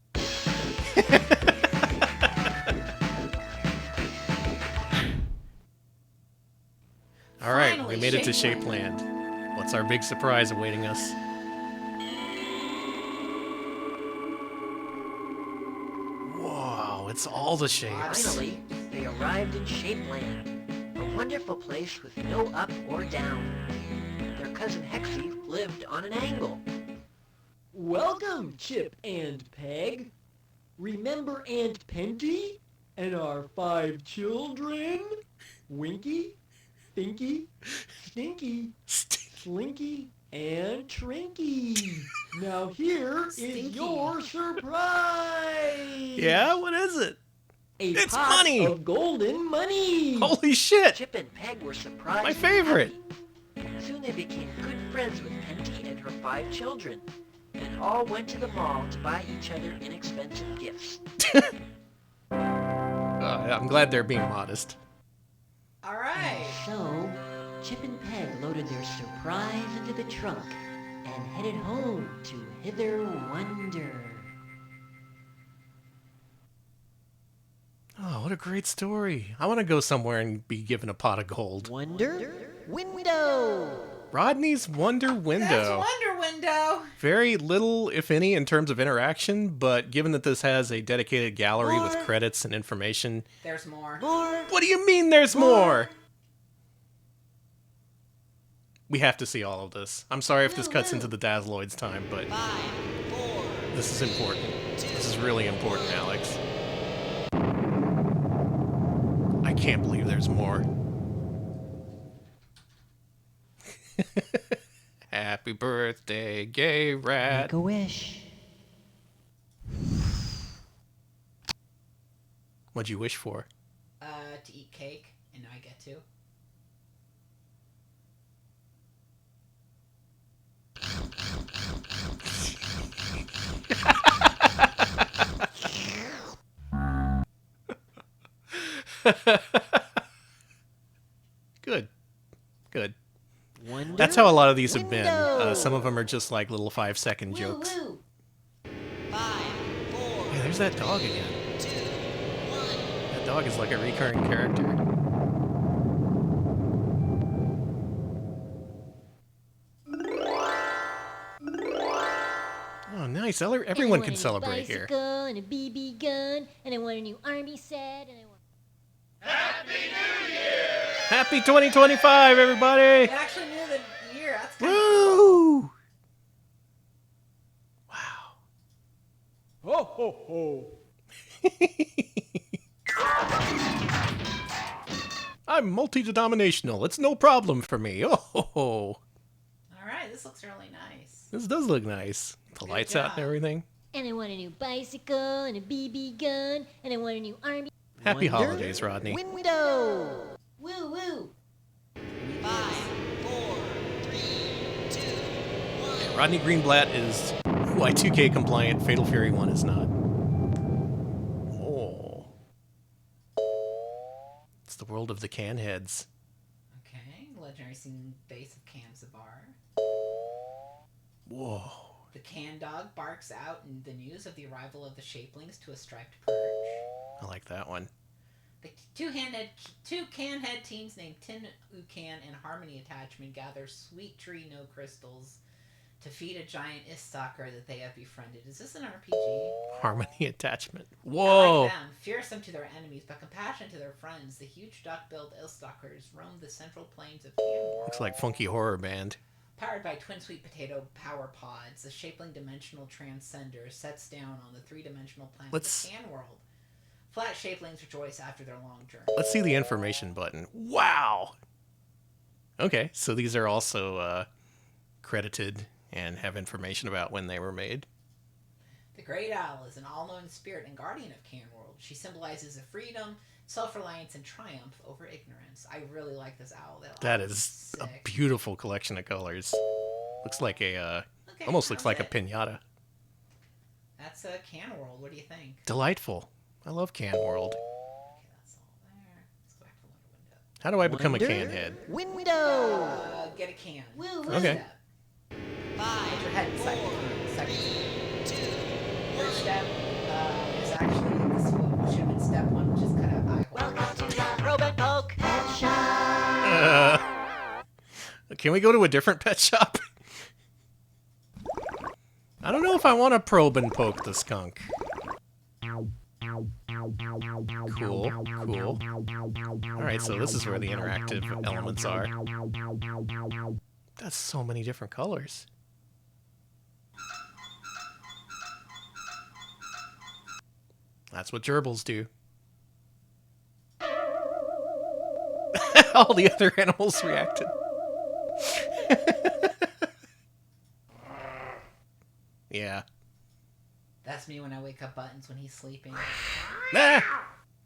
All right, Finally, we made it to Shapeland. Shapeland. What's our big surprise awaiting us? Whoa, it's all the shapes. Finally, they arrived in Shapeland, a wonderful place with no up or down. Their cousin Hexie lived on an angle. Welcome, Chip and Peg. Remember Aunt Penty and our 5 children? Winky, Stinky, Stinky, Slinky, and Trinky. Now here Stinky. is your surprise. Yeah, what is it? A It's pot money. of golden money. Holy shit! Chip and Peg were surprised. My and favorite. happy. Soon they became good friends with Penty and her 5 children, and all went to the mall to buy each other inexpensive gifts. I'm glad they're being modest. Alright. So, Chip and Peg loaded their surprise into the trunk and headed home to Hither Wonder. Oh, what a great story. I want to go somewhere and be given a pot of gold. Wonder Window. Rodney's Wonder That's Window. Wonder Window. Very little, if any, in terms of interaction, but given that this has a dedicated gallery with More. credits and information. There's more. More. What do you mean there's more? We have to see all of this. I'm sorry if this cuts into the Dazzeloids time, but 5, 4. this is important. This is really important, Alex. I can't believe there's more. Happy birthday, gay rat. Make a wish. What'd you wish for? To eat cake, and now I get to. Good. Good. Wonder That's how a lot of these have been. Window. Some of them are just like little 5-second jokes. Woo, woo. 5, 4, Hey, there's that dog again. 2, 1. That dog is like a recurring character. Oh, nice. Everyone can celebrate here. Bicycle and a BB gun, and I want a new army set, and I want. Happy 2025, everybody! I actually knew the year. That's kind of cool. Woo! Wow. Ho, ho, ho. I'm multi-denominational. It's no problem for me. Oh, ho, ho. Alright, this looks really nice. This does look nice. The Good lights out job. and everything. And I want a new bicycle and a BB gun, and I want a new army. Happy Wonder holidays, Rodney. Window. Woo woo! 5, 4, 3, 2, 1. Rodney Greenblat is Y2K compliant. Fatal Fury 1 is not. Oh. It's the world of the can heads. Okay, legendary scene base of Cam Zabar. Whoa. The can dog barks out in the news of the arrival of the shapelings to a striped perch. I like that one. The two can head teams named Tin Ucan and Harmony Attachment gather sweet tree no crystals to feed a giant Istalker that they have befriended. Is this an RPG? Harmony attachment. Like Whoa. them, fearsome to their enemies, but compassionate to their friends, the huge duck-billed Istalkers roam the central plains of Canmore. Looks like funky horror band. Powered by twin sweet potato power pods, the Shapeling dimensional transcender sets down on the three-dimensional planet of Canworld. Flat Shapelings rejoice after their long journey. Let's see the information button. Wow. Okay, so these are also credited and have information about when they were made. The Great Owl is an all-knowing spirit and guardian of Canworld. She symbolizes a freedom, self-reliance, and triumph over ignorance. I really like this owl. That is sick. A beautiful collection of colors. Looks like a, almost looks like a piñata. That's a Canworld. What do you think? Delightful. I love Canworld. Okay, that's all there. Let's go back to Window. How do I become a can head? Window! Get a can. Woo, woo. Okay. Put your head inside the can. Second step. Third step is actually this one. Should have been step one, which is kind of eye. Welcome to the Probe and Poke Pet Shop. Can we go to a different pet shop? I don't know if I want to probe and poke the skunk. Cool, cool. Alright, so this is where the interactive elements are. That's so many different colors. That's what gerbils do. All the other animals reacted. Yeah. That's me when I wake up Buttons when he's sleeping. Ah!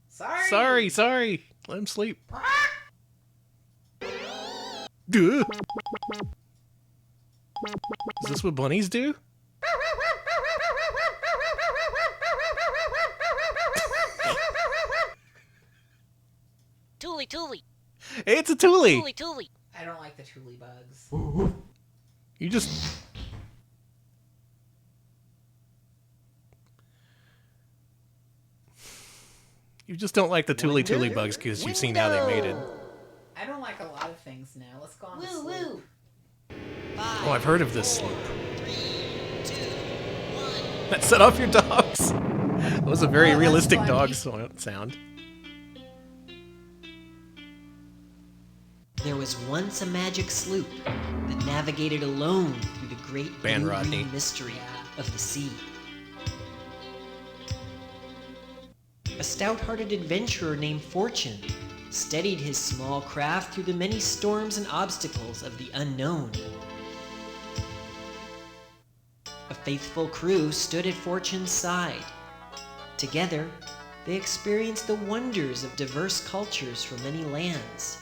Sorry. Sorry. Let him sleep. Duh. Is this what bunnies do? Tuli, Tuli, Hey, it's a Thule. Tuli, Tuli. I don't like the Thule bugs. You just... You just don't like the Thule bugs because you've seen how they mated. I don't like a lot of things now. Let's go on to Woo, sleep. woo. Oh, I've heard of this sloop. That set off your dogs. That was a very Oh, that's realistic funny. dog sound. There was once a magic sloop that navigated alone through the great Ban blue Rodney. green mystery of the sea. A stout-hearted adventurer named Fortune steadied his small craft through the many storms and obstacles of the unknown. A faithful crew stood at Fortune's side. Together, they experienced the wonders of diverse cultures from many lands,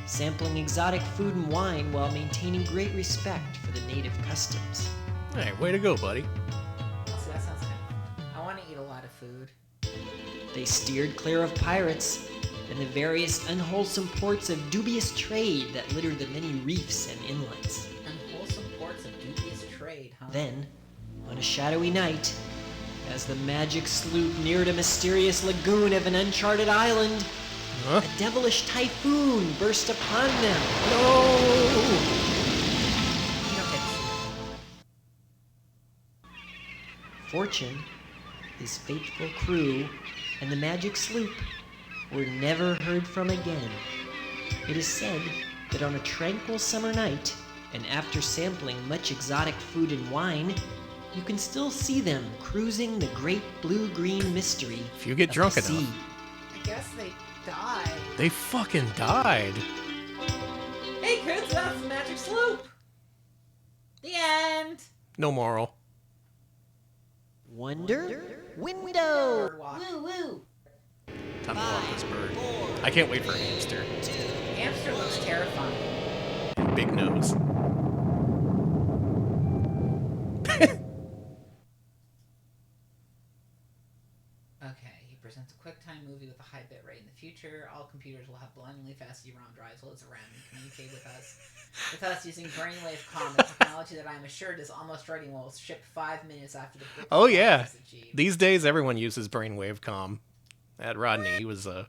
sampling exotic food and wine while maintaining great respect for the native customs. Hey, way to go, buddy. See, that sounds kind of fun. I want to eat a lot of food. They steered clear of pirates and the various unwholesome ports of dubious trade that littered the many reefs and inlets. Unwholesome ports of dubious trade, huh? Then, on a shadowy night, as the magic sloop neared a mysterious lagoon of an uncharted island, Huh? a devilish typhoon burst upon them. No! You don't get to see it. Fortune, his faithful crew, and the magic sloop were never heard from again. It is said that on a tranquil summer night, and after sampling much exotic food and wine, you can still see them cruising the great blue-green mystery If you get of drunk the enough. sea. I guess they died. They fucking died. Hey kids, that's the magic sloop! The end! No moral. Wonder Window! Birdwalk. Woo, woo. Time to walk this bird. I can't wait for a hamster. Hamster looks terrifying. Big nose. Okay, he presents a QuickTime movie with a high bit rate. In the future, all computers will have blindingly fast cd-rom drives loads around and communicate with us using brainwave comm, a technology that I'm assured is almost ready and will ship 5 minutes after the quick Oh, yeah. is achieved. These days, everyone uses brainwave comm. That Rodney, he was a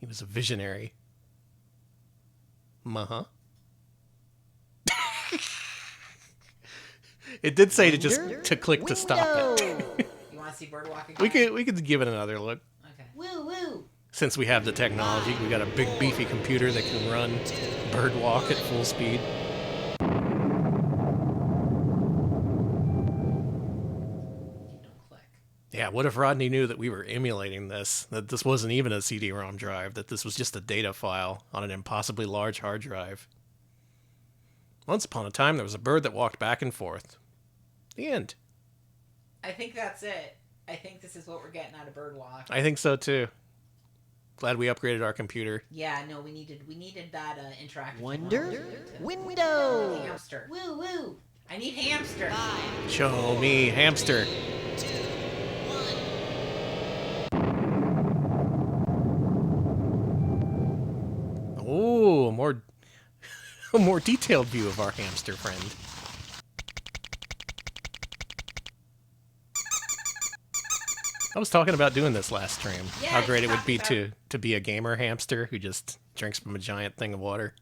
visionary. Uh-huh. It did say to click to stop it. Window. You want to see bird walking? We could give it another look. Okay. Woo woo. Since we have the technology, we got a big beefy computer that can run bird walk at full speed. Don't click. Yeah, what if Rodney knew that we were emulating this? That this wasn't even a CD-ROM drive, that this was just a data file on an impossibly large hard drive. Once upon a time, there was a bird that walked back and forth. The end. I think that's it. I think this is what we're getting out of bird walk. I think so too. Glad we upgraded our computer. Yeah, no, we needed that interactive. Wonder. technology to- Window. Hamster. Woo woo. I need hamster. Show me hamster. Oh, a more detailed view of our hamster friend. I was talking about doing this last stream. Yeah, How great it would be talked to be a gamer hamster who just drinks from a giant thing of water.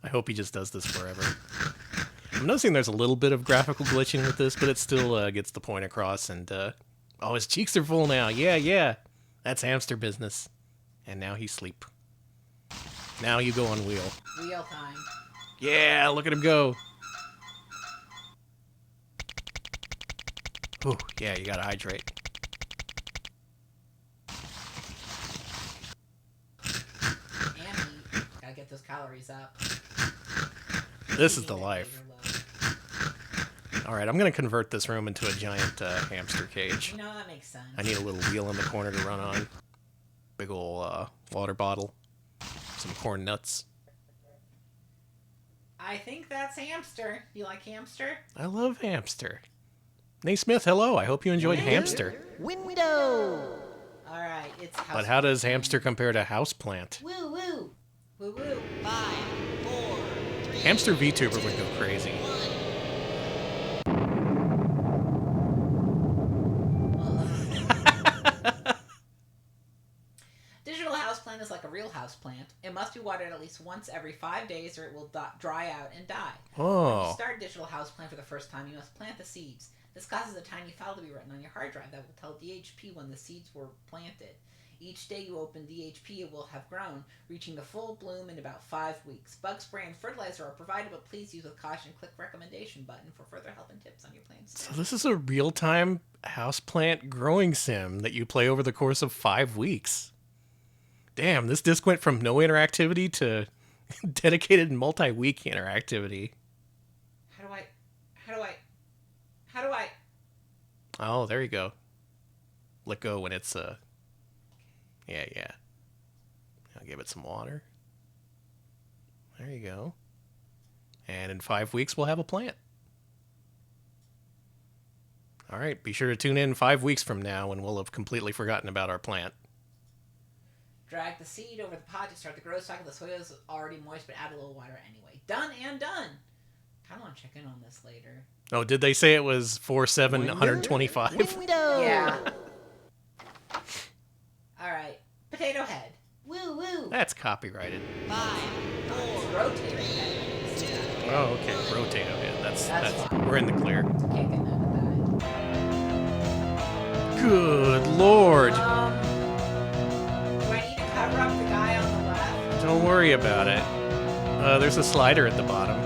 I hope he just does this forever. I'm noticing there's a little bit of graphical glitching with this, but it still gets the point across. And oh, his cheeks are full now. Yeah, that's hamster business. And now he's asleep. Now you go on wheel. Wheel time. Yeah, look at him go. Ooh, yeah, you gotta hydrate. And eat. Gotta get those calories up. This is the life. Alright, I'm gonna convert this room into a giant hamster cage. You know, that makes sense. I need a little wheel in the corner to run on. Big ol' water bottle. Some corn nuts. I think that's hamster. You like hamster? I love hamster. Naismith, hello. I hope you enjoyed hamster. Window. All right, it's house. But how does hamster compare to houseplant? Woo woo. Woo woo. Hamster VTuber would go crazy. Digital houseplant is like a real houseplant. It must be watered at least once every 5 days or it will dry out and die. When you Oh. start digital houseplant for the first time, you must plant the seeds. This causes a tiny file to be written on your hard drive that will tell DHP when the seeds were planted. Each day you open DHP, it will have grown, reaching the full bloom in about 5 weeks. Bug spray and fertilizer are provided, but please use with caution. Click recommendation button for further help and tips on your plants. So this is a real-time houseplant growing sim that you play over the course of 5 weeks. Damn, this disc went from no interactivity to dedicated multi-week interactivity. How do I? Oh, there you go. Let go when it's yeah. I'll give it some water. There you go. And in 5 weeks we'll have a plant. All right, be sure to tune in 5 weeks from now when we'll have completely forgotten about our plant. Drag the seed over the pot to start the growth cycle. The soil is already moist, but add a little water anyway. Done and done. Kind of want to check in on this later. Oh, did they say it was 4/7/125? Window. Yeah. All right. Potato head. Woo woo. That's copyrighted. It's rotating head. Oh, okay. Rotato head. That's fine. we're in the clear. Can't get mad at that. Good lord. Do I need to cover up the guy on the left? Don't worry about it. There's a slider at the bottom.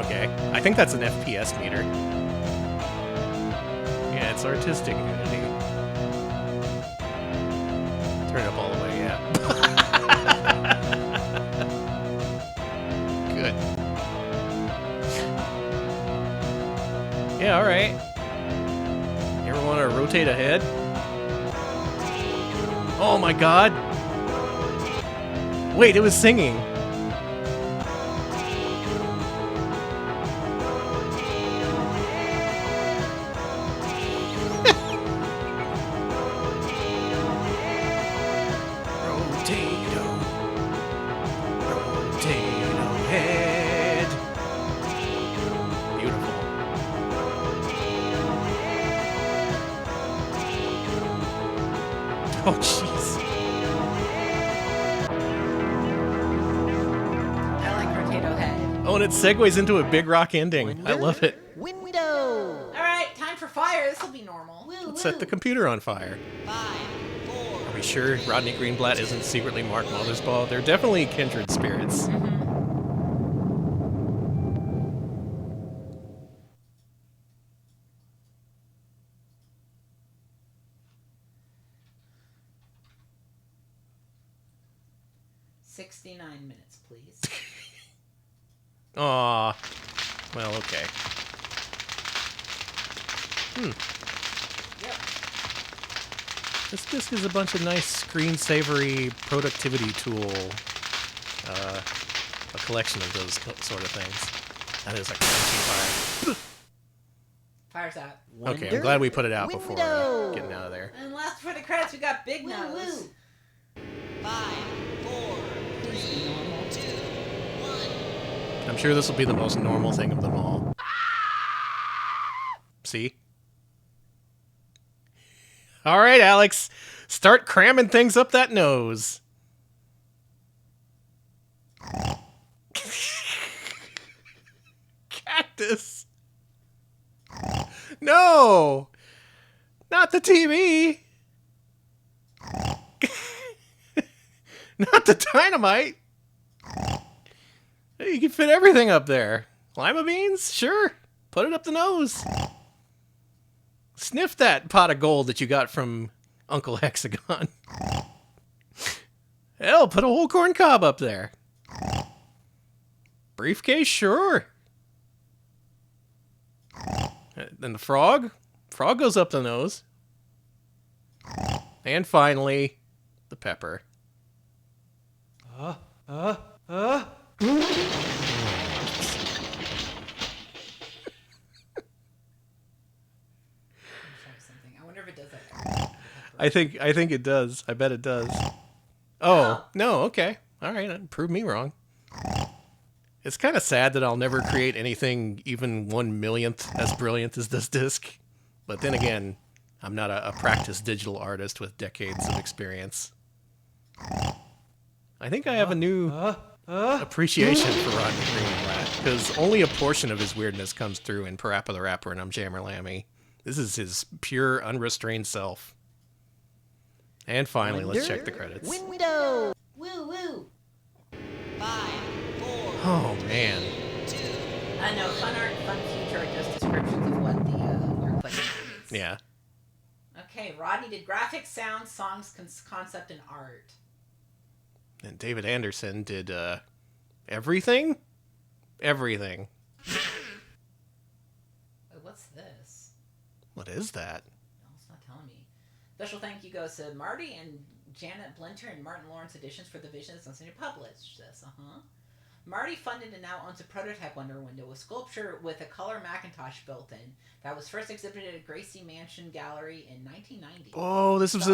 Okay. I think that's an FPS meter. Yeah, it's artistic unity. Turn it up all the way, yeah. Good. Yeah, alright. You ever want to rotate ahead? Oh my god! Wait, it was singing! Rotato head. Beautiful. Oh, jeez. I like Potato Head. Oh, and it segues into a big rock ending. I love it. Window. All right, time for fire. This will be normal. Let's set the computer on fire. Are we sure Rodney Greenblat isn't secretly Mark Mothersbaugh? They're definitely kindred spirits. 69 minutes, please. Aw. Well, okay. Yep. This disc is a bunch of nice screensavery productivity tool. A collection of those sort of things. That is like fire. Fire's out. Okay, I'm glad we put it out before getting out of there. And last for the credits, we got Big Nose. 5, 4, 3, 2, 1. I'm sure this will be the most normal thing of them all. See? All right, Alex. Start cramming things up that nose. Cactus. No. Not the TV. Not the dynamite. You can fit everything up there. Lima beans? Sure. Put it up the nose. Sniff that pot of gold that you got from Uncle Hexagon. Hell, put a whole corn cob up there. Briefcase? Sure. Then the frog? Frog goes up the nose. And finally, the pepper. I wonder if it does that. I think it does. I bet it does. Oh, no, okay. All right, prove me wrong. It's kind of sad that I'll never create anything even 1/1,000,000th as brilliant as this disc. But then again, I'm not a practiced digital artist with decades of experience. I think I have a new appreciation for Rodney Greenblat, because only a portion of his weirdness comes through in Parappa the Rapper and I'm Jammer Lammy. This is his pure, unrestrained self. And finally, let's check the credits. Window. Woo woo. 5, 4. Oh, man. I know, fun art and fun future are just descriptions of what the you're putting in. Yeah. Okay, Rodney did graphics, sound, songs, concept, and art. And David Anderson did, everything? Everything. Oh, what's this? What is that? No, it's not telling me. Special thank you goes to Marty and Janet Blinter and Martin Lawrence Editions for the vision that's listening to publish this. Marty funded and now owns a prototype Wonder Window, a sculpture with a color Macintosh built in that was first exhibited at Gracie Mansion Gallery in 1990. Oh, this was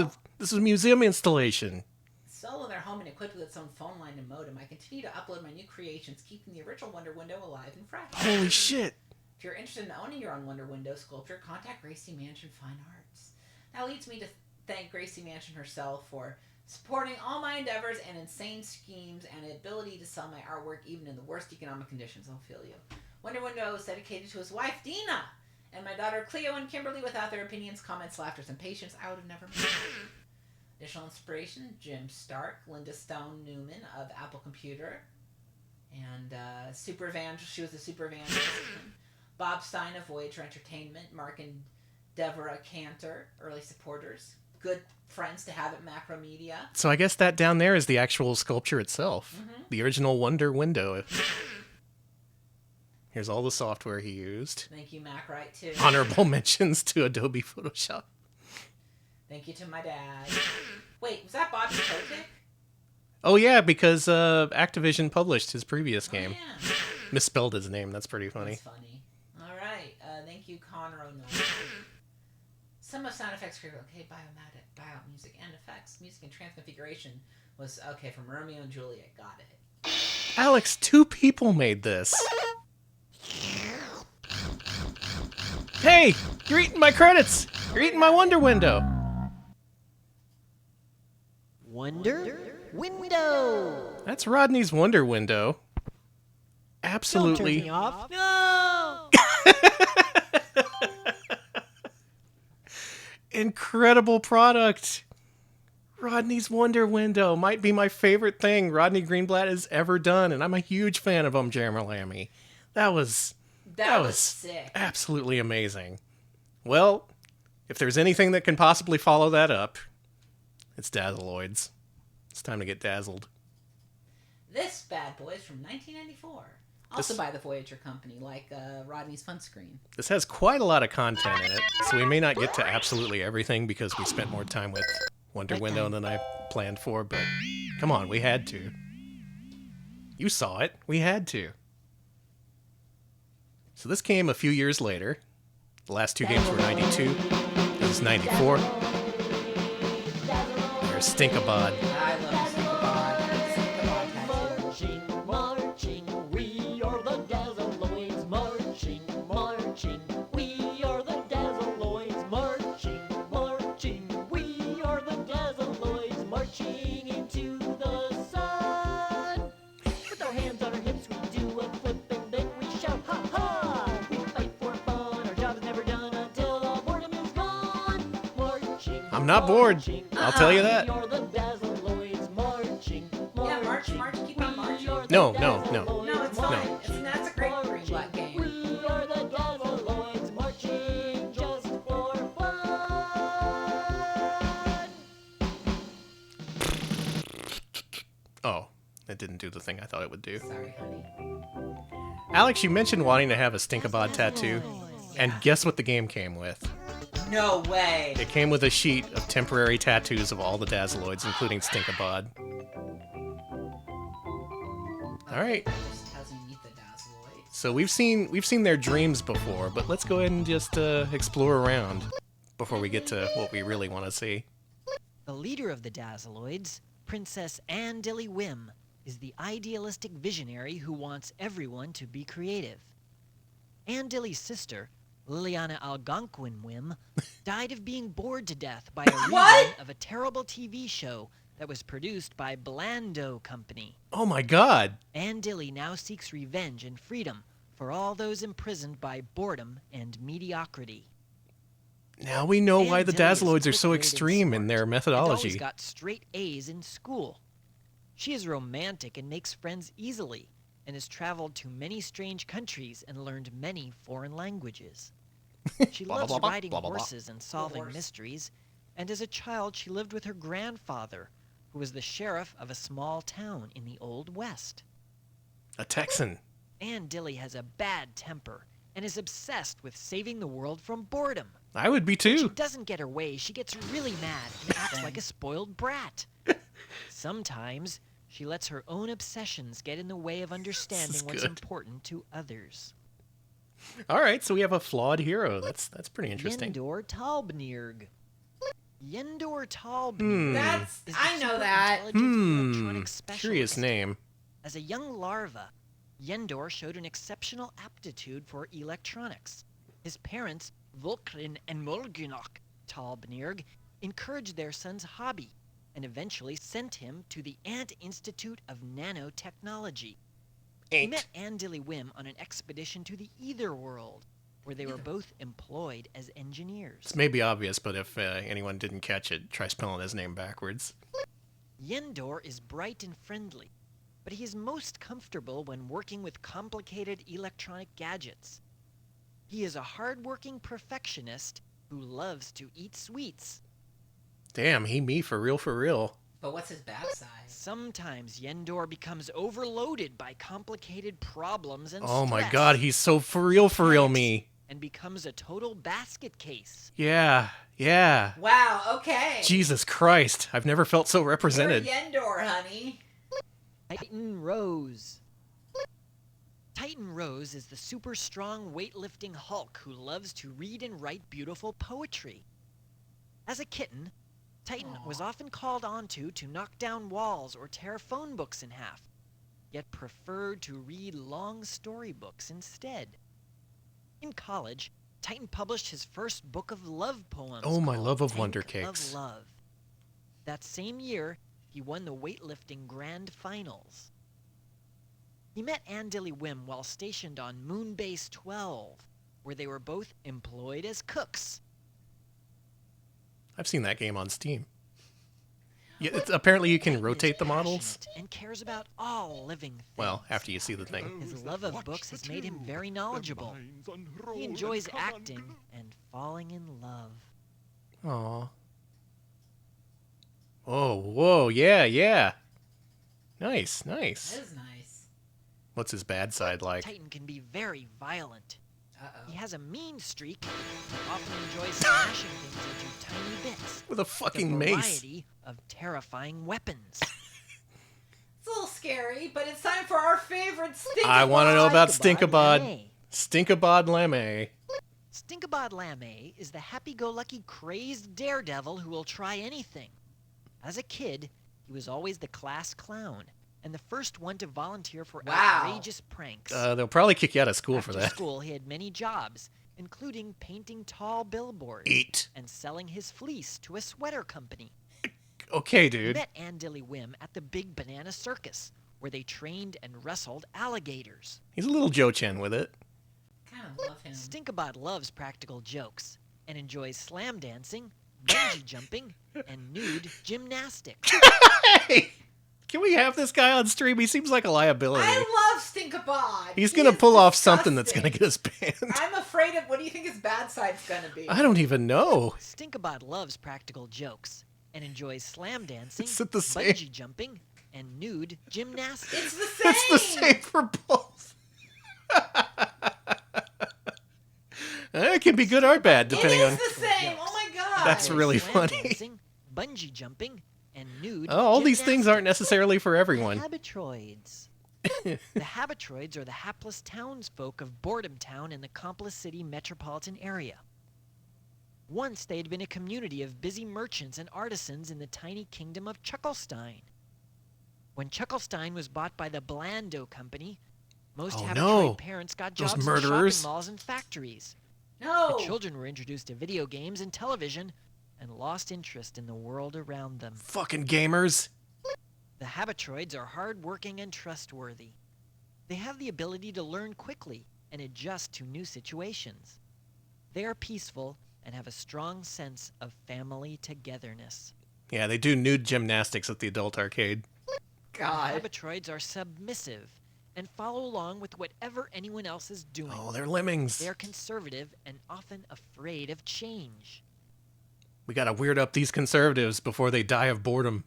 a museum installation. Still in their home and equipped with its own phone line and modem, I continue to upload my new creations, keeping the original Wonder Window alive and fresh. Holy shit. If you're interested in owning your own Wonder Window sculpture, contact Gracie Mansion Fine Arts. That leads me to thank Gracie Mansion herself for supporting all my endeavors and insane schemes and the ability to sell my artwork even in the worst economic conditions. I'll feel you. Wonder Window is dedicated to his wife, Dina, and my daughter, Cleo and Kimberly. Without their opinions, comments, laughters, and patience, I would have never made it. Additional inspiration, Jim Stark, Linda Stone Newman of Apple Computer, and Super Evangelist. She was a Super Evangelist. Bob Stein of Voyager Entertainment, Mark and Deborah Cantor, early supporters. Good friends to have at Macromedia. So I guess that down there is the actual sculpture itself. Mm-hmm. The original Wonder Window. Here's all the software he used. Thank you, Macrite, too. Honorable mentions to Adobe Photoshop. Thank you to my dad. Wait, was that Bobby Kotick? Oh yeah, because Activision published his previous game. Yeah. Misspelled his name, that's pretty funny. That's funny. All right, thank you, Conroe. Some of sound effects created. Okay, Biout music and effects. Music and transconfiguration was, okay, from Romeo and Juliet. Got it. Alex, 2 people made this. Hey, you're eating my credits. You're eating my Wonder Window. Wonder Window. That's Rodney's Wonder Window. Don't turn Absolutely. me off. No! Incredible product. Rodney's Wonder Window might be my favorite thing Rodney Greenblat has ever done, and I'm a huge fan of Lammy. That was sick. absolutely amazing. Well, if there's anything that can possibly follow that up, it's Dazzeloids. It's time to get dazzled. This bad boy is from 1994. Also by the Voyager Company, like Rodney's Funscreen. This has quite a lot of content in it, so we may not get to absolutely everything because we spent more time with Wonder Window than I planned for, but come on, we had to. You saw it. We had to. So this came a few years later. The last two games were 92. This is 94. There's Stinkabod. I love Stinkabod. Stinkabod tattoo. Marching, marching, we are the Dazzeloids. Marching, marching, we are the Dazzeloids. Marching, marching, we are the Dazzeloids. Marching into the sun. With our hands on our hips, we do a flip and then we shout, ha ha! We fight for fun, our job is never done until the boredom is gone. Marching, I'm not bored. marching, I'll tell you that. we are the Dazzeloids. Marching, Yeah, march, keep on marching. No. No, it's fine. That's a great Greenblat game. We are the Dazzeloids marching just for fun. Oh, it didn't do the thing I thought it would do. Sorry, honey. Alex, you mentioned wanting to have a Stinkabod tattoo, and guess what the game came with? No way. It came with a sheet of temporary tattoos of all the Dazzeloids, including Stinkabod. All right. Just hasn't meet the Dazzeloids. So we've seen their dreams before, but let's go ahead and just explore around before we get to what we really want to see. The leader of the Dazzeloids, Princess Anne Dilly Wim, is the idealistic visionary who wants everyone to be creative. Anne Dilly's sister, Liliana Algonquin Wim, died of being bored to death by a rerun of a terrible TV show that was produced by Blando Company. Oh my God! Anne Dilly now seeks revenge and freedom for all those imprisoned by boredom and mediocrity. Now we know why Anne the Dilly is Dazzeloids are so quick-witted and extreme in smart, their and methodology. always got straight A's in school. She is romantic and makes friends easily, and has traveled to many strange countries and learned many foreign languages. She Blah, blah, loves blah, blah, riding blah, blah, blah. horses and solving horse. mysteries, and as a child she lived with her grandfather, who was the sheriff of a small town in the Old West. A Texan. Anne Dilly has a bad temper and is obsessed with saving the world from boredom. I would be When she too. doesn't get her way, she gets really mad and acts like a spoiled brat. Sometimes she lets her own obsessions get in the way of understanding what's good. important to others. All right, so we have a flawed hero. That's pretty interesting. Yendor Talbnirg. Yendor Talbnirg. That's is the I know that. superintelligent electronic Curious specialist. name. As a young larva, Yendor showed an exceptional aptitude for electronics. His parents, Volkrin and Molgunok Talbnirg, encouraged their son's hobby and eventually sent him to the Ant Institute of Nanotechnology. He met Anne Dilly Wim on an expedition to the Ether World, where they were both employed as engineers. This may be obvious, but if anyone didn't catch it, try spelling his name backwards. Yendor is bright and friendly, but he is most comfortable when working with complicated electronic gadgets. He is a hard-working perfectionist who loves to eat sweets. Damn, he me for real. But what's his bad side? Sometimes Yendor becomes overloaded by complicated problems and Oh my stress, God, he's so for real me. and becomes a total basket case. Yeah. Wow, okay. Jesus Christ, I've never felt so You're represented. Yendor, honey. Titan Rose. Titan Rose is the super strong weightlifting Hulk who loves to read and write beautiful poetry. As a kitten, Titan was often called onto to knock down walls or tear phone books in half, yet preferred to read long storybooks instead. In college, Titan published his first book of love poems. Oh, my called love of Tank Wonder Cakes. Of Love. That same year, He won the weightlifting grand finals. He met Andilly Wim while stationed on Moonbase 12, where they were both employed as cooks. I've seen that game on Steam. Yeah, apparently you can Titan rotate is the models. passionate and cares about all living things. Well, after you see the thing. His love of books has made him very knowledgeable. He enjoys acting and falling in love. Aw. Oh, whoa, yeah. Nice. That is nice. What's his bad side like? Titan can be very violent. Uh-oh. He has a mean streak and often enjoys smashing things into tiny bits. With a With fucking a mace. variety of terrifying weapons. It's a little scary, but it's time for our favorite Stinkabod. I want to know about Stinkabod. Lammy. Stinkabod Lammy. Stinkabod Lammy is the happy-go-lucky, crazed daredevil who will try anything. As a kid, he was always the class clown and the first one to volunteer for Wow. outrageous pranks. They'll probably kick you out of school After for that. school, he had many jobs, including painting tall billboards Eat. and selling his fleece to a sweater company. Okay, He dude. met Andilly Wim at the Big Banana Circus, where they trained and wrestled alligators. He's a little Joe Chen with it. Kind of love him. Stinkabod loves practical jokes and enjoys slam dancing, bungee jumping, and nude gymnastics. Hey! Can we have this guy on stream? He seems like a liability. I love Stinkabod. He's He going to is pull off something that's disgusting. going to get us banned. I'm afraid of. What do you think his bad side's gonna be? I don't even know. Stinkabod loves practical jokes and enjoys slam dancing, Is it the same? bungee jumping, and nude gymnastics. It's the same. It's the same for both. It can be good or bad, It depending on... is the same. Oh my god. That's really Slam funny. dancing, bungee jumping, and nude Oh, all these things aren't gymnastics. necessarily for everyone. Habitroids. The Habitroids are the hapless townsfolk of Boredom Town in the Complis City metropolitan area. Once they had been a community of busy merchants and artisans in the tiny kingdom of Chucklestein. When Chucklestein was bought by the Blando Company, most Oh, Habitroid no. parents got Those jobs in murderers. shopping malls and factories. No. The children were introduced to video games and television and lost interest in the world around them. Fucking gamers. The Habitroids are hardworking and trustworthy. They have the ability to learn quickly and adjust to new situations. They are peaceful and have a strong sense of family togetherness. Yeah, they do nude gymnastics at the adult arcade. God. Habitroids are submissive and follow along with whatever anyone else is doing. Oh, they're lemmings. They are conservative and often afraid of change. We gotta weird up these conservatives before they die of boredom.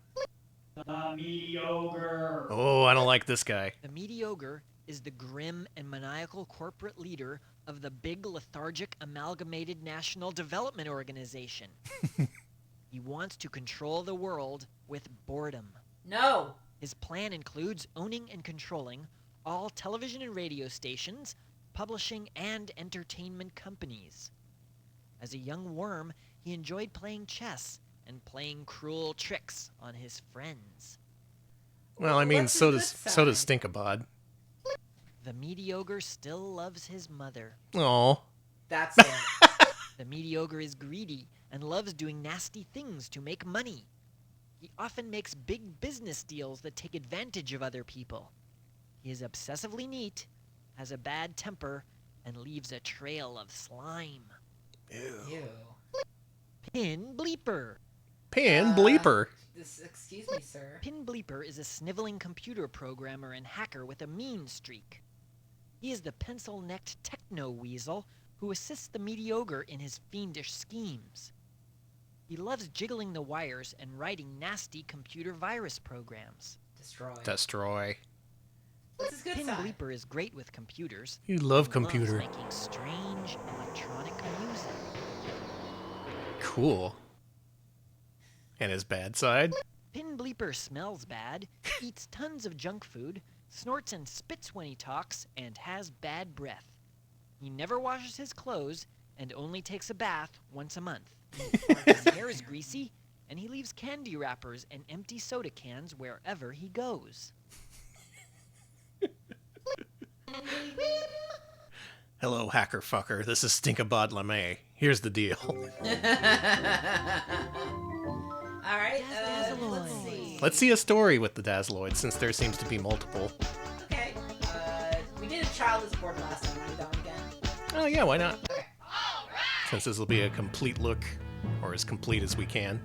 Mediocre. Oh, I don't like this guy. The Mediocre is the grim and maniacal corporate leader of the Big Lethargic Amalgamated National Development Organization. He wants to control the world with boredom. No. His plan includes owning and controlling all television and radio stations, publishing and entertainment companies. As a young worm, he enjoyed playing chess and playing cruel tricks on his friends. Well, I mean, What's so his does good so does side? Stinkabod. The Mediocre still loves his mother. Oh, That's it. The Mediocre is greedy and loves doing nasty things to make money. He often makes big business deals that take advantage of other people. He is obsessively neat, has a bad temper, and leaves a trail of slime. Ew. Pin Bleeper. Pin Bleeper. Excuse me, sir. Pin Bleeper is a sniveling computer programmer and hacker with a mean streak. He is the pencil-necked techno-weasel who assists the Mediocre in his fiendish schemes. He loves jiggling the wires and writing nasty computer virus programs. Destroy. Destroy. What's his good Pin side? Bleeper is great with computers. You love and computer. Loves making strange electronic music. Cool. And his bad side? Pin Bleeper smells bad, eats tons of junk food, snorts and spits when he talks, and has bad breath. He never washes his clothes and only takes a bath once a month. His hair is greasy, and he leaves candy wrappers and empty soda cans wherever he goes. Hello, hacker fucker. This is Stinkabod Lamay. Here's the deal. All right. Let's Dazzeloids. see. Let's see a story with the Dazzeloids, since there seems to be multiple. Okay. We did a childless board last time. Want to do that one again? Oh yeah, why not? Okay. Since this will be a complete look, or as complete as we can.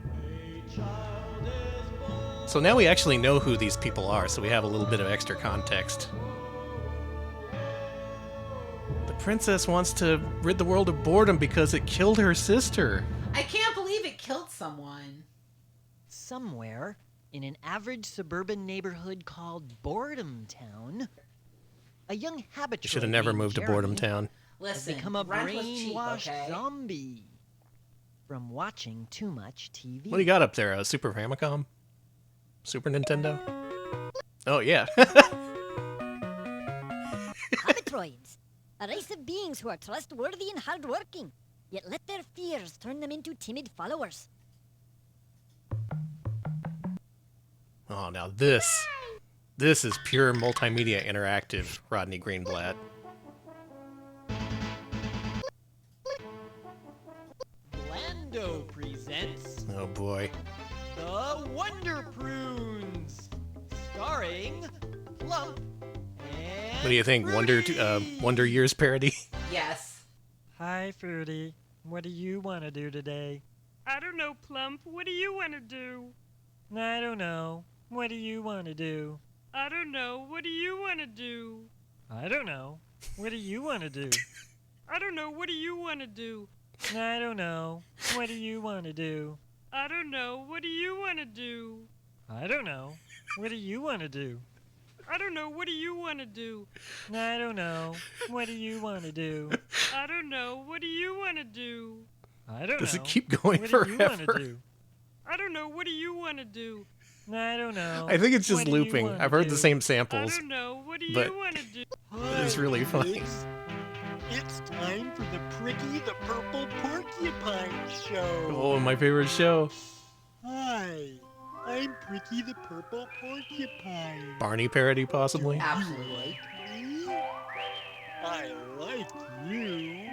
So now we actually know who these people are, so we have a little bit of extra context. The princess wants to rid the world of boredom because it killed her sister. I can't believe it killed someone. Somewhere in an average suburban neighborhood called Boredom Town, a young habitual You should have never named moved to Jeremy Boredom Town. has Listen, become a rent was cheap, brainwashed okay? zombie from watching too much TV. What do you got up there? A Super Famicom? Super Nintendo? Oh, yeah. Habitroids, a race of beings who are trustworthy and hardworking, yet let their fears turn them into timid followers. Oh, now this is pure multimedia interactive, Rodney Greenblat. Blando presents Oh boy. The Wonder Prunes, starring Plump and What do you think? Wonder Years parody? Yes. Hi, Fruity. What do you want to do today? I don't know, Plump. What do you want to do? I don't know. What do you want to do? I don't know. What do you want to do? I don't know. What do you want to do? I don't know. What do you want to do? I don't know. What do you want to do? I don't know. What do you want to do? I don't know. What do you want to do? I don't know. What do you want to do? I don't know. What do you want to do? I don't know. What do you want to do? I don't Does know. it keep going What do you want forever? to do? I don't know. What do you want to do? I don't know. I think it's just What do you looping. wanna I've heard do? the same I samples. don't know. What do but- you want to do? It is really funny. It's time for the Pricky the Purple Porcupine Show. Oh, my favorite show. Hi, I'm Pricky the Purple Porcupine. Barney parody, possibly. You Absolutely. like me? I like you.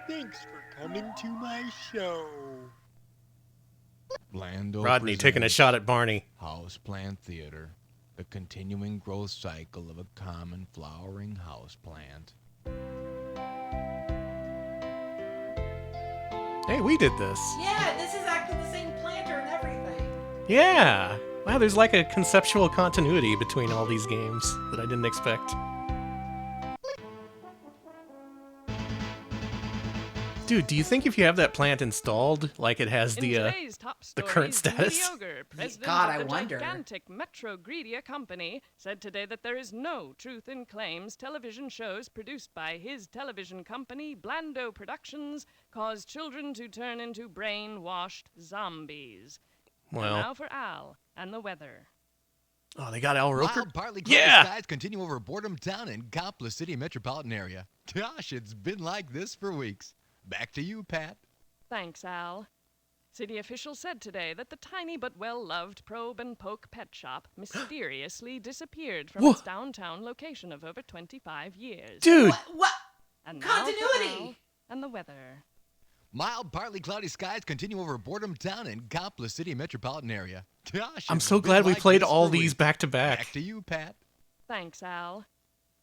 Thanks for coming to my show. Blando Rodney taking a presents shot at Barney. Houseplant Theater, the continuing growth cycle of a common flowering houseplant. Hey, we did this. Yeah, this is actually the same planter and everything. Yeah. Wow, there's like a conceptual continuity between all these games that I didn't expect. Dude, do you think if you have that plant installed, like it has In the today's top the current stories, status? Moody Ogre, president God, I of the wonder. gigantic Metro Greedia Company, said today that there is no truth in claims television shows produced by his television company, Blando Productions, cause children to turn into brainwashed zombies. And well, now for Al and the weather. oh, they got Al Roker. Wild, partly cloudy Yeah. skies continue over Boredom Town and Complex City metropolitan area. Gosh, it's been like this for weeks. Back to you, Pat. Thanks, Al. City officials said today that the tiny but well-loved Probe and Poke pet shop mysteriously disappeared from its downtown location of over 25 years. Dude, What? And now for Continuity! Al and the weather. Mild, partly cloudy skies continue over Boredom Town and Complex City metropolitan area. Gosh, I'm it's so been glad we like played this all for these weeks. back to back. Back to you, Pat. Thanks, Al.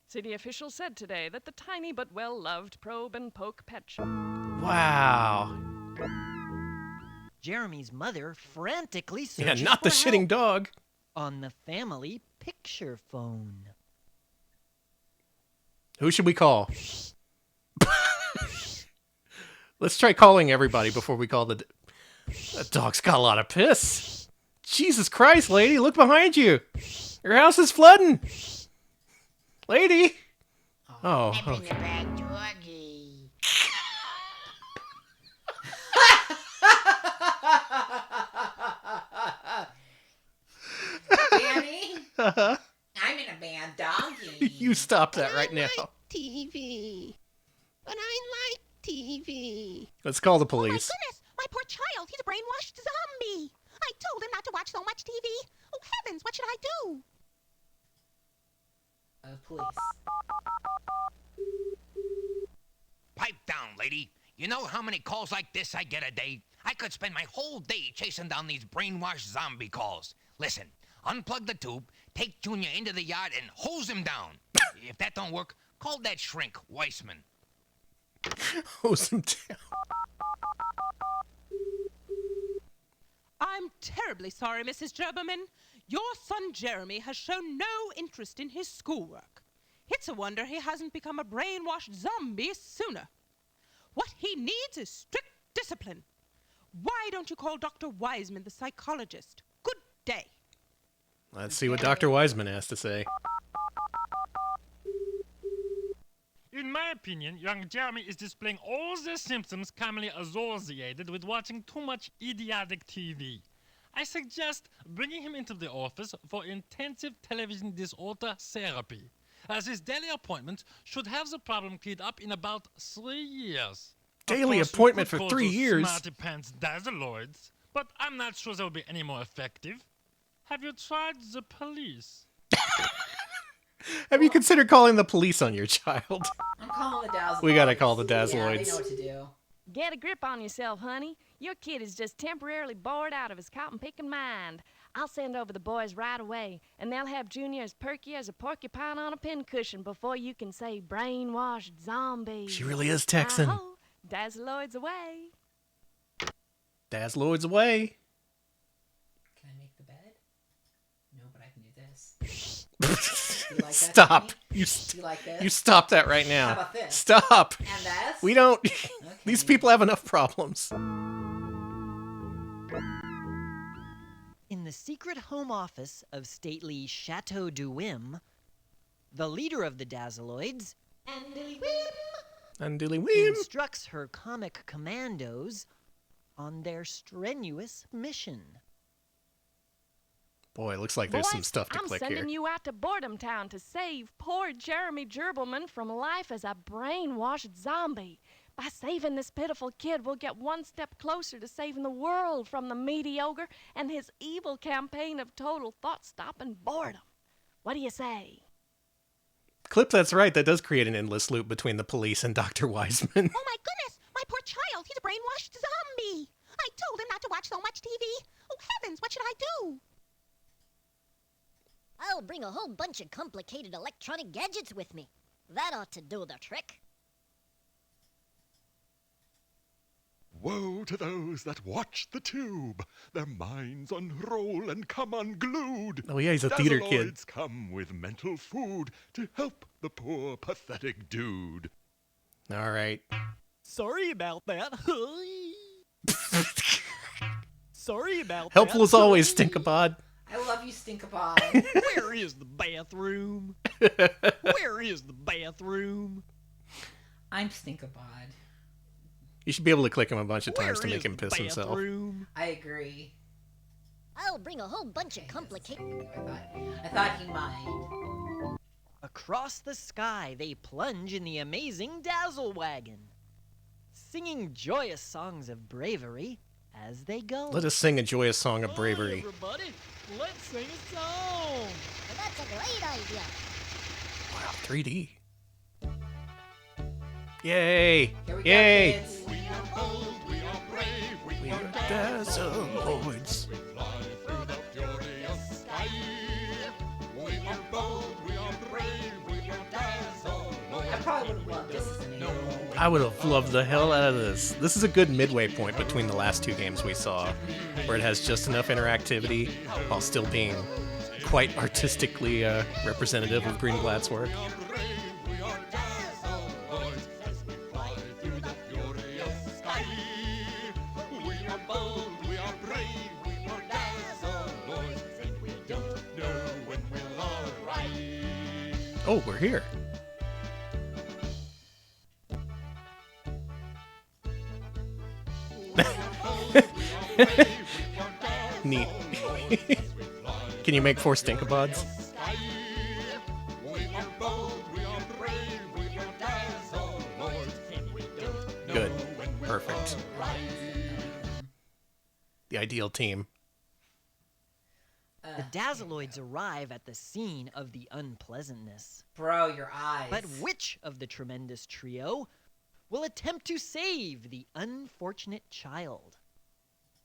City officials said today that the tiny but well-loved Probe and Poke pet shop... Wow. Jeremy's mother frantically Yeah, searches not the for shitting help dog. on the family picture phone. Who should we call? Let's try calling everybody before we call the... That dog's got a lot of piss. Jesus Christ, lady, look behind you. Your house is flooding. Lady. Oh, I bring okay. the bad doggy. Danny, I'm in a bad doggy. You stop that right now. TV. But I like TV. Let's call the Oh my police. goodness, my poor child. He's a brainwashed zombie. I told him not to watch so much TV. Oh heavens, what should I do? Police. Pipe down, lady. You know how many calls like this I get a day? I could spend my whole day chasing down these brainwashed zombie calls. Listen, unplug the tube, take Junior into the yard, and hose him down. If that don't work, call that shrink, Weissman. Hose him down. I'm terribly sorry, Mrs. Gerberman. Your son Jeremy has shown no interest in his schoolwork. It's a wonder he hasn't become a brainwashed zombie sooner. What he needs is strict discipline. Why don't you call Dr. Wiseman, the psychologist? Good day. Let's see what Dr. Wiseman has to say. In my opinion, young Jeremy is displaying all the symptoms commonly associated with watching too much idiotic TV. I suggest bringing him into the office for intensive television disorder therapy, as his daily appointment should have the problem cleared up in about 3 years. Daily Of course, appointment you could for call 3 those years? Smarty pants Dazzeloids, but I'm not sure they'll be any more effective. Have you tried the police? Have you considered calling the police on your child? I'm calling the Dazzeloids. We gotta call the Yeah, they Dazzeloids. know what to do. Get a grip on yourself, honey. Your kid is just temporarily bored out of his cotton-picking mind. I'll send over the boys right away, and they'll have Junior as perky as a porcupine on a pincushion before you can say brainwashed zombie. She really is Texan. Hi-ho, Dazzeloids away. Dazzeloids away. Can I make the bed? No, but I can do this. You like that, Stop. Jimmy? You, You like this? you stop that right now. How about this? Stop. And this? We don't. These people have enough problems. In the secret home office of stately Chateau du Whim, the leader of the Dazzeloids, And Dilly Weem. instructs her comic commandos on their strenuous mission. Boy, it looks like there's some Boys, stuff to I'm click sending here. you out to Boredom Town to save poor Jeremy Gerbelman from life as a brainwashed zombie. By saving this pitiful kid, we'll get one step closer to saving the world from the mediocre and his evil campaign of total thought-stopping boredom. What do you say? Clip, that's right. That does create an endless loop between the police and Dr. Wiseman. Oh my goodness, my poor child, he's a brainwashed zombie. I told him not to watch so much TV. Oh heavens, what should I do? I'll bring a whole bunch of complicated electronic gadgets with me. That ought to do the trick. Woe to those that watch the tube, their minds unroll and come unglued. Oh yeah, he's a theater kid. Dazzeloids come with mental food to help the poor pathetic dude. All right. Sorry about that. Sorry about Helpful that. as always, Stinkabod. I love you, Stinkabod. Where is the bathroom? Where is the bathroom? I'm Stinkabod. You should be able to click him a bunch of times Where to make is him the piss himself. bathroom? I agree. I'll bring a whole bunch of complicated... I thought he might. Across the sky, they plunge in the amazing Dazzle Wagon, singing joyous songs of bravery as they go. Let us sing a joyous song of bravery. Everybody, let's sing a song. That's a great idea. Wow, 3D. Yay! Here we Yay! go, kids. We are bold, we are brave, We are Dazzeloids. we fly through the furious sky. We are bold, we are brave, we are Dazzeloids. I probably would have loved this as an 8-year-old. I would have loved the hell out of this. This is a good midway point between the last two games we saw, where it has just enough interactivity while still being quite artistically representative of Greenblat's work. Oh, we're here. Neat. Can you make 4 Stinkabods? Good. Perfect. The ideal team. The Dazzeloids arrive at the scene of the unpleasantness. Bro, your eyes. But which of the tremendous trio will attempt to save the unfortunate child?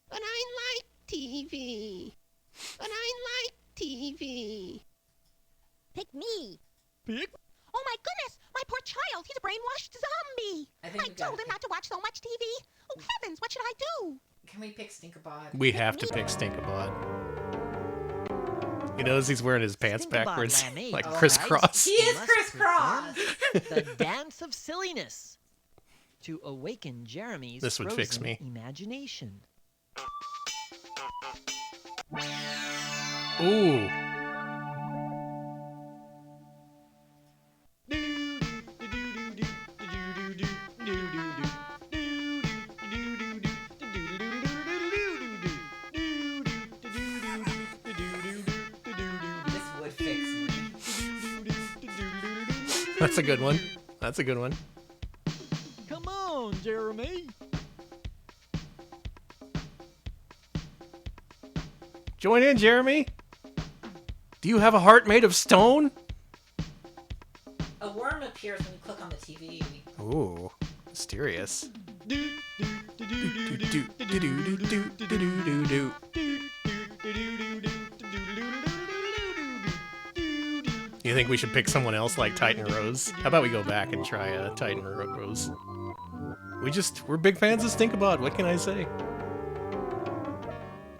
But I like TV. But I like TV. Pick me. Pick? Oh my goodness, my poor child. He's a brainwashed zombie. I think I we gotta told him not to watch so much TV. Oh heavens, what should I do? Can we pick Stinkabod? We have to pick Stinkabod. He knows he's wearing his pants Stinkabod backwards, Lammy like decides crisscross. He is must crisscross. perform the dance of silliness to awaken Jeremy's This would fix frozen me. imagination. Ooh. This would fix me. That's a good one. That's a good one. Come on, Jeremy. Join in, Jeremy. Do you have a heart made of stone? A worm appears when you click on the TV. Ooh, mysterious. You think we should pick someone else like Titan Rose? How about we go back and try Titan Rose? We're big fans of Stinkabod. What can I say?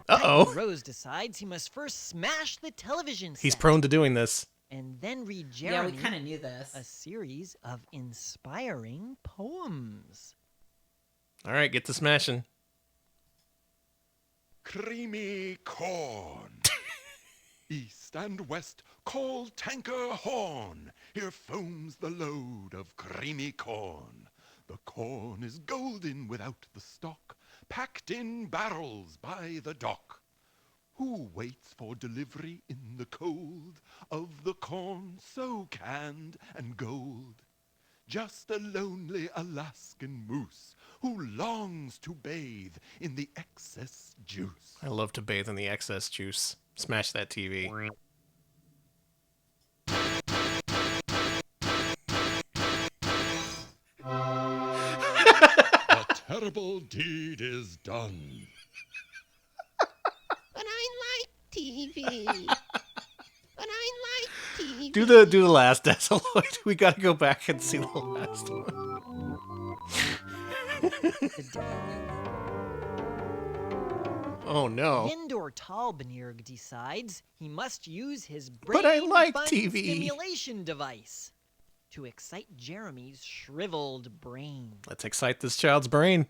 Uh-oh. Rose decides he must first smash the television set. He's prone to doing this. And then read Yeah, Jeremy we kind of knew this. a series of inspiring poems. All right, get to smashing. Creamy corn. East and west call tanker horn. Here foams the load of creamy corn. The corn is golden without the stalk, packed in barrels by the dock. Who waits for delivery in the cold of the corn so canned and gold? Just a lonely Alaskan moose who longs to bathe in the excess juice. I love to bathe in the excess juice. Smash that TV. A terrible deed is done. But I like TV. But I like TV. Do the last Dazzeloid. We gotta go back and see the last one. Oh no. Yendor Talbenirg decides he must use his But I like brain-fun TV. stimulation device to excite Jeremy's shriveled brain. Let's excite this child's brain.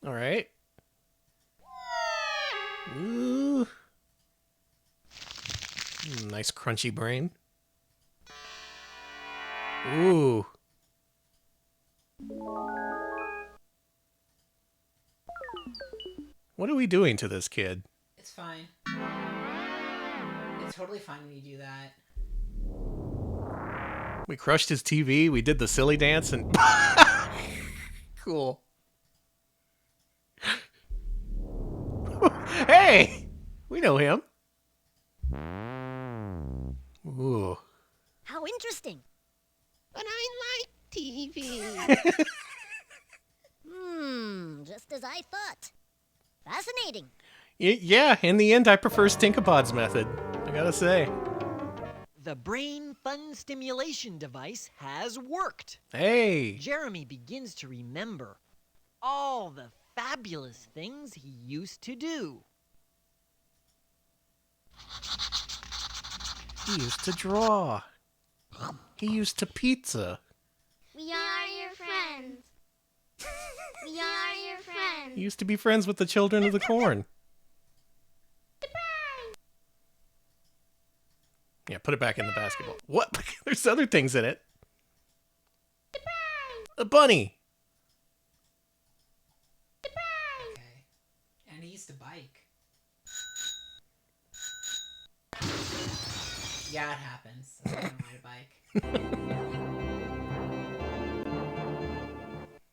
All right. Ooh. Nice crunchy brain. Ooh. What are we doing to this kid? It's fine. It's totally fine when you do that. We crushed his TV, we did the silly dance, and... Cool. Hey! We know him. Ooh. How interesting. But I like TV. Just as I thought. Fascinating. Yeah, in the end, I prefer Stinkabod's method. I gotta say. The brain fun stimulation device has worked. Hey! Jeremy begins to remember all the fabulous things he used to do. He used to draw. He used to pizza. We are your friends. We are your friends. He used to be friends with the children of the corn. Yeah, put it back in the basketball. What? There's other things in it. A bunny. Okay. And he used to bike. Yeah, it happens. I don't ride a bike.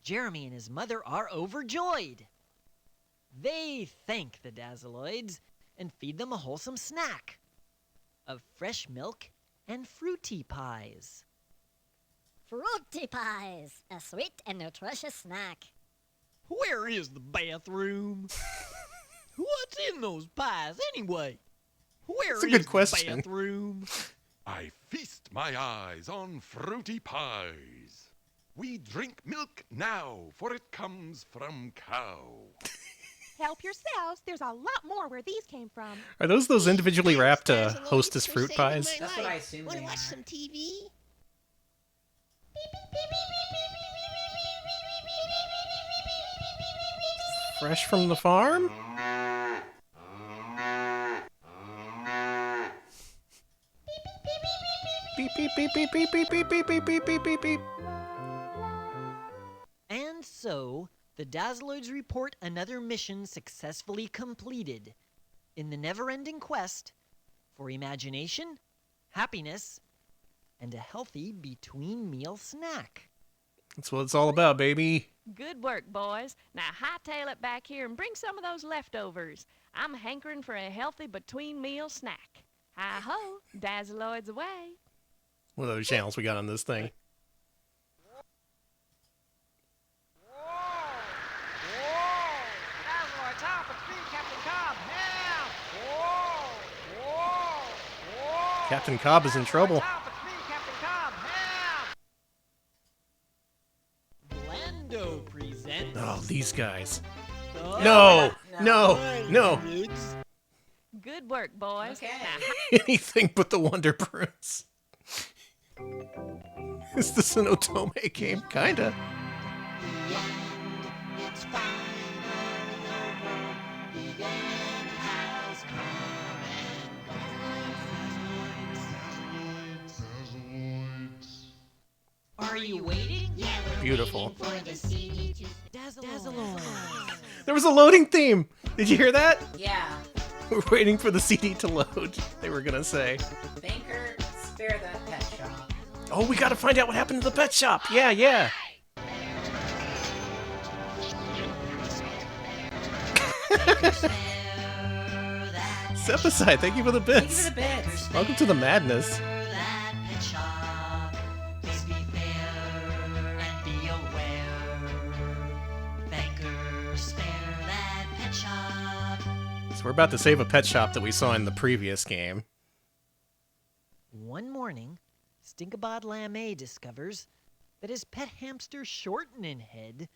Jeremy and his mother are overjoyed. They thank the Dazzeloids and feed them a wholesome snack of fresh milk and fruity pies. Fruity pies, a sweet and nutritious snack. Where is the bathroom? What's in those pies anyway? Where That's a is good the question. bathroom? I feast my eyes on fruity pies. We drink milk now, for it comes from cow. Help yourselves. There's a lot more where these came from. Are those individually wrapped Dazzeloids Hostess for fruit saving pies? my That's what I life. assumed Wanna they watch are. some TV? Fresh from the farm? Beep beep beep beep beep beep beep beep beep beep beep beep beep. And so, the Dazzeloids report another mission successfully completed in the never-ending quest for imagination, happiness, and a healthy between-meal snack. That's what it's all about, baby. Good work, boys. Now hightail it back here and bring some of those leftovers. I'm hankering for a healthy between-meal snack. Hi-ho, Dazzeloids away. What other channels we got on this thing? Captain Cobb is in trouble. Blando presents... Oh, these guys. the No! No! No! Good work, boys. Okay. Anything but the Wonder Prunes. Is this an Otome game? Kinda. It's finally over. The end has come and gone. Are you waiting? Yeah, we're Beautiful. waiting for the CD to Dazzeloids. There was a loading theme! Did you hear that? Yeah. We're waiting for the CD to load, they were gonna say. Banker, spare that pet shop. Oh, we gotta find out what happened to the pet shop. Yeah, yeah. Step aside, thank you for the Thank you bits. for the bits. Welcome to the madness. that pet shop. Please be fair and be aware. Banker, spare that pet shop. So we're about to save a pet shop that we saw in the previous game. One morning, Stinkabod Lammy discovers that his pet hamster Shortening Head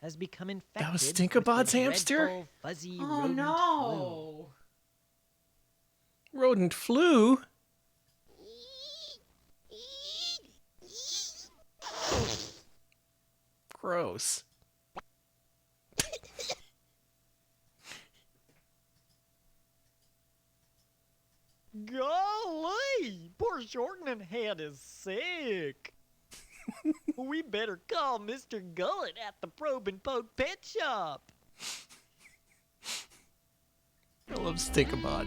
has become infected. That was with Stinkabod's the hamster? dreadful, fuzzy Oh rodent no. Rodent flu? Gross. Golly, poor Shortening Head is sick. We better call Mr. Gullet at the Probe and Poke Pet Shop. I love Stinkabod.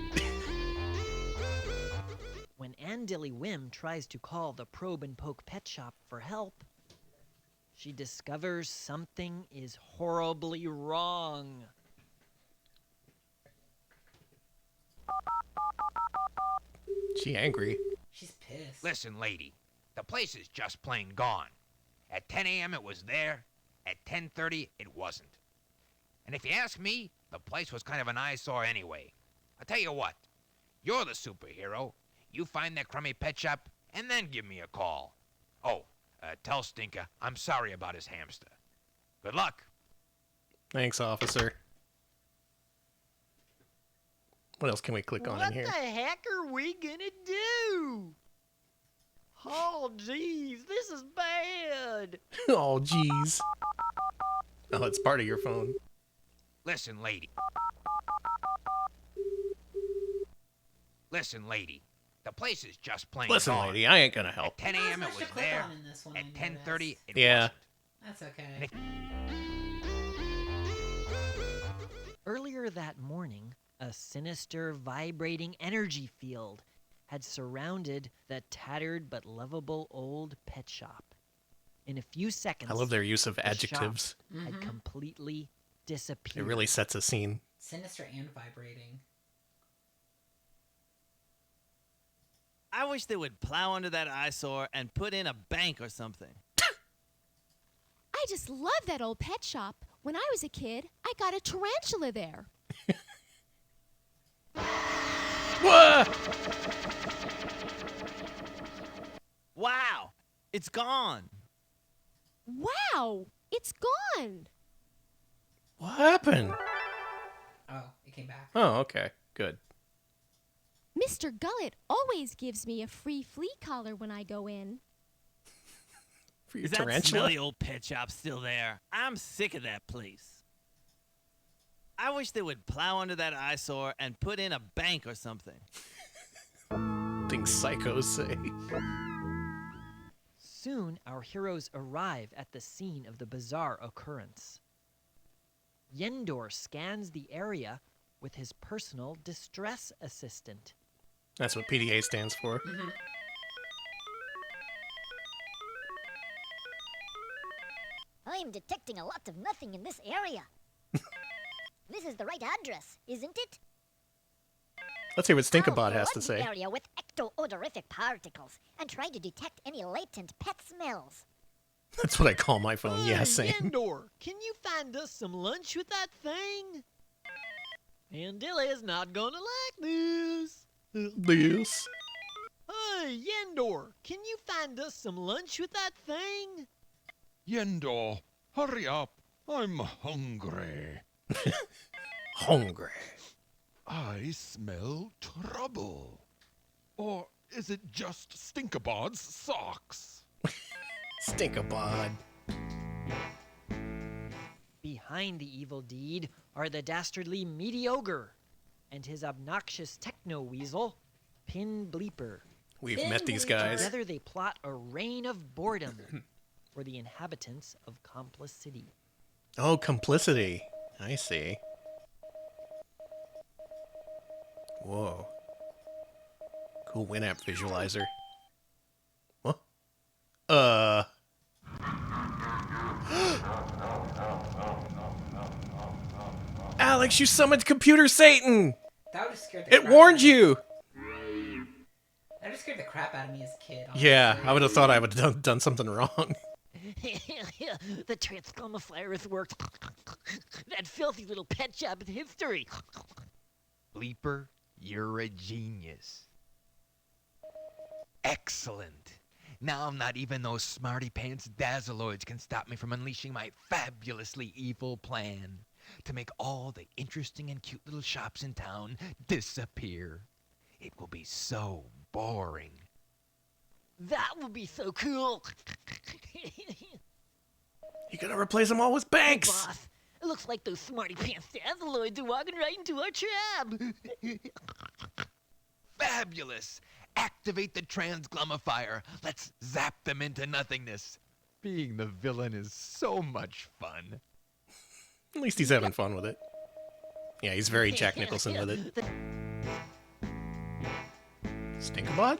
When Andilly Whim tries to call the Probe and Poke Pet Shop for help, she discovers something is horribly wrong. She angry. She's pissed. Listen, lady, the place is just plain gone. At 10 a.m. it was there. At 10:30 it wasn't. And if you ask me, the place was kind of an eyesore anyway. I'll tell you what, you're the superhero. You find that crummy pet shop and then give me a call. Oh, tell Stinker I'm sorry about his hamster. Good luck. Thanks, officer. What else can we click on in What here? the heck are we gonna do? Oh, jeez, this is bad. Oh, jeez. Oh, it's part of your phone. Listen, lady. Listen, lady. The place is just plain Listen, gone. lady, I ain't gonna At help. 10 a.m. Not it much was to click there. on in this one, At I noticed. 10:30 it Yeah. wasn't. That's okay. And if Earlier that morning, a sinister, vibrating energy field had surrounded the tattered but lovable old pet shop. In a few seconds, I love their use of the shop adjectives. had completely disappeared. It really sets a scene. Sinister and vibrating. I wish they would plow under that eyesore and put in a bank or something. I just love that old pet shop. When I was a kid, I got a tarantula there. Whoa! Wow, it's gone. Wow, it's gone. What happened? Oh, it came back. Oh, okay. Good. Mr. Gullet always gives me a free flea collar when I go in. For your Is that tarantula? smelly old pet shop still there? I'm sick of that place. I wish they would plow under that eyesore and put in a bank or something. Things psychos say. Soon, our heroes arrive at the scene of the bizarre occurrence. Yendor scans the area with his personal distress assistant. That's what PDA stands for. I'm detecting a lot of nothing in this area. This is the right address, isn't it? Let's hear what Stinkabod I'll has to flood the say. area with ecto-odorific particles and try to detect any latent pet smells. That's what I call my phone. Yeah, same. Yendor, can you find us some lunch with that thing? And Dilly's not gonna like this. This. Hey, Yendor, can you find us some lunch with that thing? Yendor, hurry up. I'm hungry. Hungry. I smell trouble. Or is it just Stinkabod's socks? Stinkabod. Behind the evil deed are the dastardly Mediogre and his obnoxious techno-weasel, Pin Bleeper. We've met these guys. Together they plot a reign of boredom for the inhabitants of Complicity City. Oh, complicity. I see. Whoa. Cool Winamp visualizer. What? Alex, you summoned Computer Satan! That would have scared the It crap warned out of me. you! That just scared the crap out of me as a kid. Yeah, I would have thought I would have done something wrong. The transglamifier has worked. That filthy little pet shop is history. Bleeper, you're a genius. Excellent. Now not even those smarty pants Dazzeloids can stop me from unleashing my fabulously evil plan to make all the interesting and cute little shops in town disappear. It will be so boring. That would be so cool. You're gonna replace them all with banks! Boss, it looks like those smarty pants Dazzeloids are walking right into our trap. Fabulous! Activate the transglamifier. Let's zap them into nothingness. Being the villain is so much fun. At least he's having fun with it. Yeah, he's very Jack Nicholson with it. Stinkabod?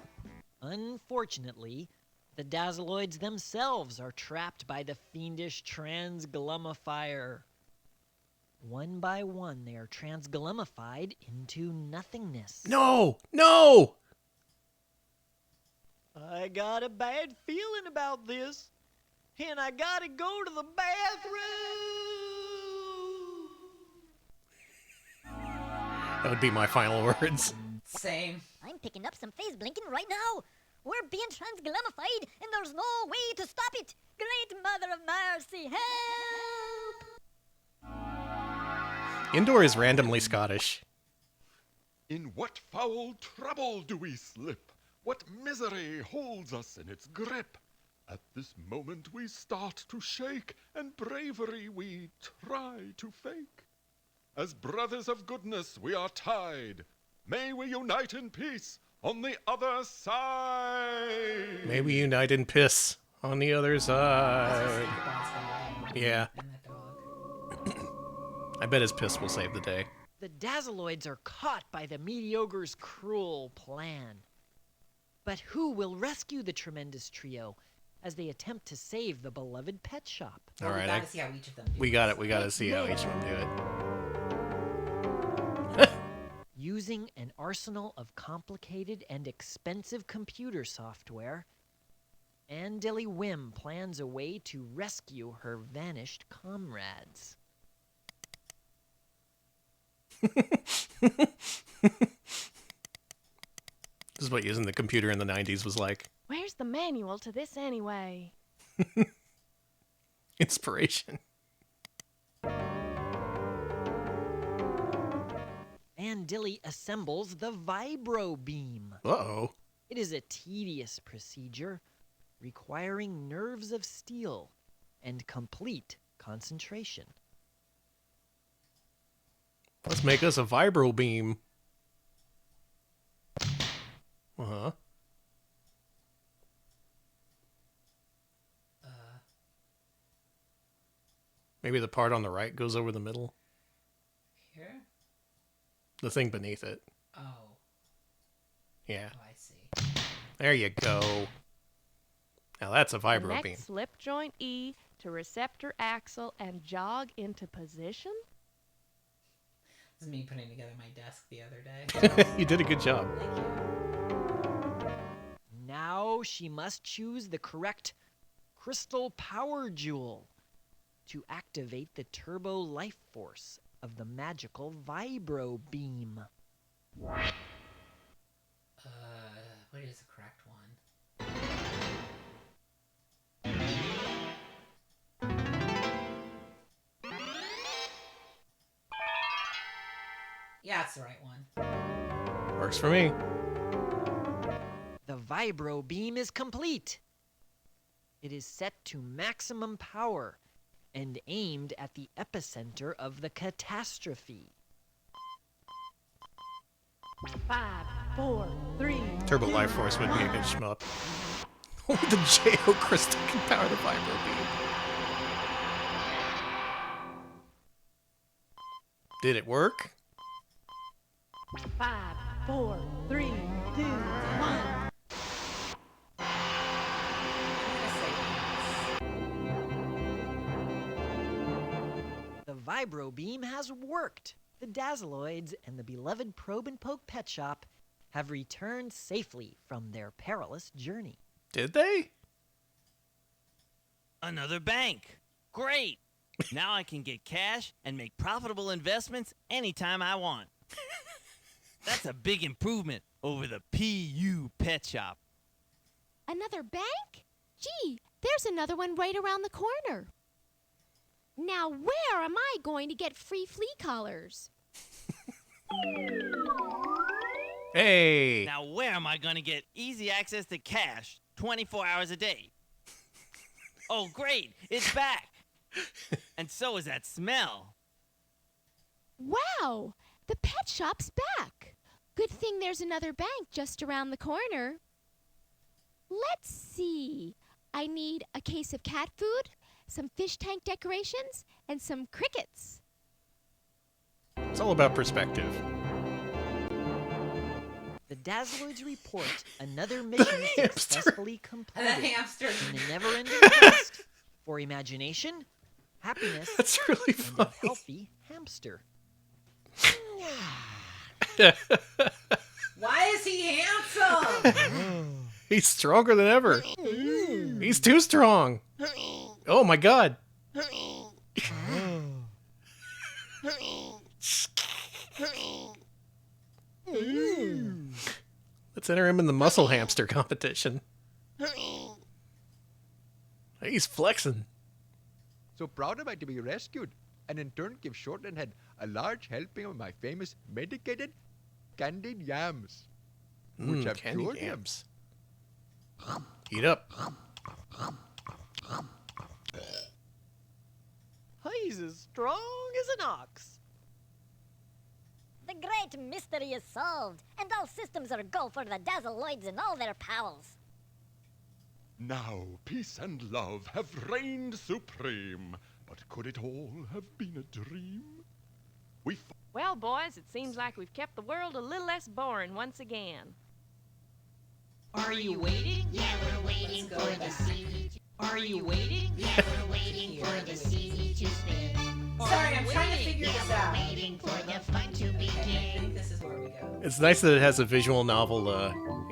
Unfortunately, the Dazzeloids themselves are trapped by the fiendish transglamifier. One by one, they are transglamified into nothingness. No! No! I got a bad feeling about this, and I gotta go to the bathroom. That would be my final words. Same. I'm picking up some phase blinking right now. We're being transglamified, and there's no way to stop it. Great Mother of Mercy, help! Indoor is randomly Scottish. In what foul trouble do we slip? What misery holds us in its grip? At this moment we start to shake, and bravery we try to fake. As brothers of goodness we are tied. May we unite in peace on the other side. May we unite in piss on the other side. Yeah. I bet his piss will save the day. The Dazzeloids are caught by the Mediogre's cruel plan. But who will rescue the tremendous trio as they attempt to save the beloved pet shop? All right, we gotta see how each of them do we got it. We got to see how each of them do it. Using an arsenal of complicated and expensive computer software, Andilly Whim plans a way to rescue her vanished comrades. This is what using the computer in the 90s was like. Where's the manual to this anyway? Inspiration. And Dilly assembles the vibro beam. Uh-oh. It is a tedious procedure requiring nerves of steel and complete concentration. Let's make us a vibro beam. Uh-huh. Maybe the part on the right goes over the middle. Here? The thing beneath it. Oh. Yeah. Oh, I see. There you go. Now that's a vibro Connect beam. slip joint E to receptor axle and jog into position? This is me putting together my desk the other day. You did a good job. Thank you. Now she must choose the correct crystal power jewel to activate the turbo life force of the magical vibro beam. What is the correct one? Yeah, it's the right one. Works for me. The vibro beam is complete. It is set to maximum power and aimed at the epicenter of the catastrophe. 5, 4, 3. Turbo Life Force would be a good shmup. Only the J.O. crystal can power the vibro beam. Did it work? 5, 4, 3, 2, 1. The vibro beam has worked. The Dazzeloids and the beloved Probe and Poke Pet Shop have returned safely from their perilous journey. Did they? Another bank. Great. Now I can get cash and make profitable investments anytime I want. That's a big improvement over the PU Pet Shop. Another bank? Gee, there's another one right around the corner. Now where am I going to get free flea collars? Hey! Now where am I going to get easy access to cash 24 hours a day? Oh, great. It's back. And so is that smell. Wow, the pet shop's back. Good thing there's another bank just around the corner. Let's see. I need a case of cat food, some fish tank decorations, and some crickets. It's all about perspective. The Dazzeloids report another mission successfully completed hamster. in a never-ending quest for imagination, happiness, That's really and funny. a healthy hamster. Why is he handsome? He's stronger than ever. He's too strong. Oh my god. Let's enter him in the muscle hamster competition. He's flexing. So proud am I to be rescued, and in turn give Shortland Head a large helping of my famous medicated candied yams, which have candied cured him. yams. Eat up. He's as strong as an ox. The great mystery is solved, and all systems are go for the Dazzeloids and all their pals. Now peace and love have reigned supreme, but could it all have been a dream? We Well, boys, it seems like we've kept the world a little less boring once again. Are you waiting? Yeah, we're waiting for the CD. Are you waiting? Yeah, we're waiting for the CD to spin. Sorry, I'm trying to figure this out. Waiting for the fun to I begin. think this is where we go. It's nice that it has a visual novel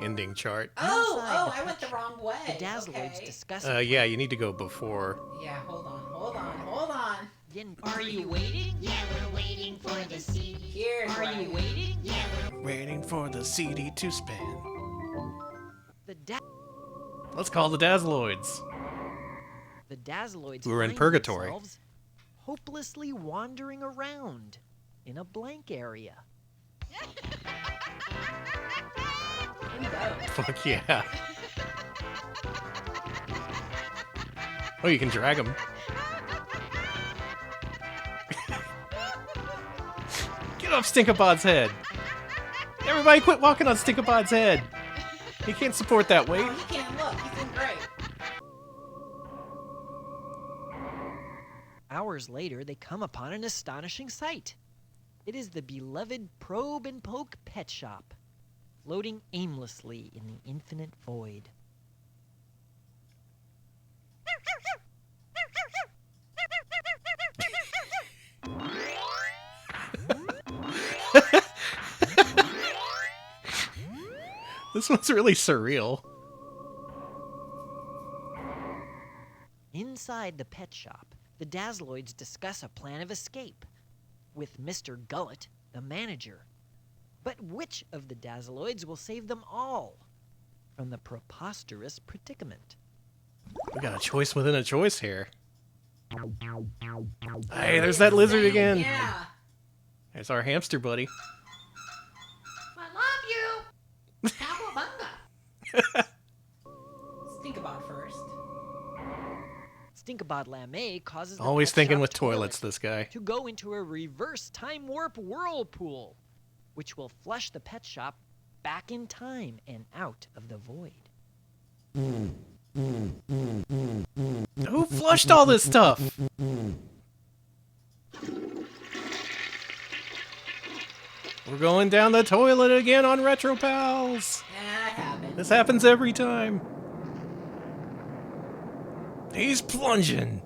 ending chart. Oh, I went the wrong way. The Dazzeloids Okay. discuss Yeah, you need to go before. Yeah, hold on. Are you waiting? Yeah, we're waiting for the CD. Here's Are what you I- waiting? Yeah, Waiting for the CD to spin. The Let's call the Dazzeloids. The Dazzeloids Who are in find purgatory. themselves hopelessly wandering around in a blank area. Fuck yeah. Oh, you can drag them. Get off Stinkabod's head. Everybody quit walking on Stinkabod's head. He can't support that weight. Oh, he can't look. He's doing great. Hours later, they come upon an astonishing sight. It is the beloved Probe and Poke pet shop, floating aimlessly in the infinite void. This one's really surreal. Inside the pet shop, the Dazzeloids discuss a plan of escape with Mr. Gullet, the manager. But which of the Dazzeloids will save them all from the preposterous predicament? We got a choice within a choice here. Hey, there's that lizard again. Yeah. There's our hamster buddy. I love you. Cowabunga. Stinkabod first. Stinkabod Lammy causes the Always pet thinking shop with toilets, this guy. to go into a reverse time warp whirlpool, which will flush the pet shop back in time and out of the void. Who flushed all this stuff? We're going down the toilet again on Retro Pals. Yeah, it happened. This happens every time. He's plunging.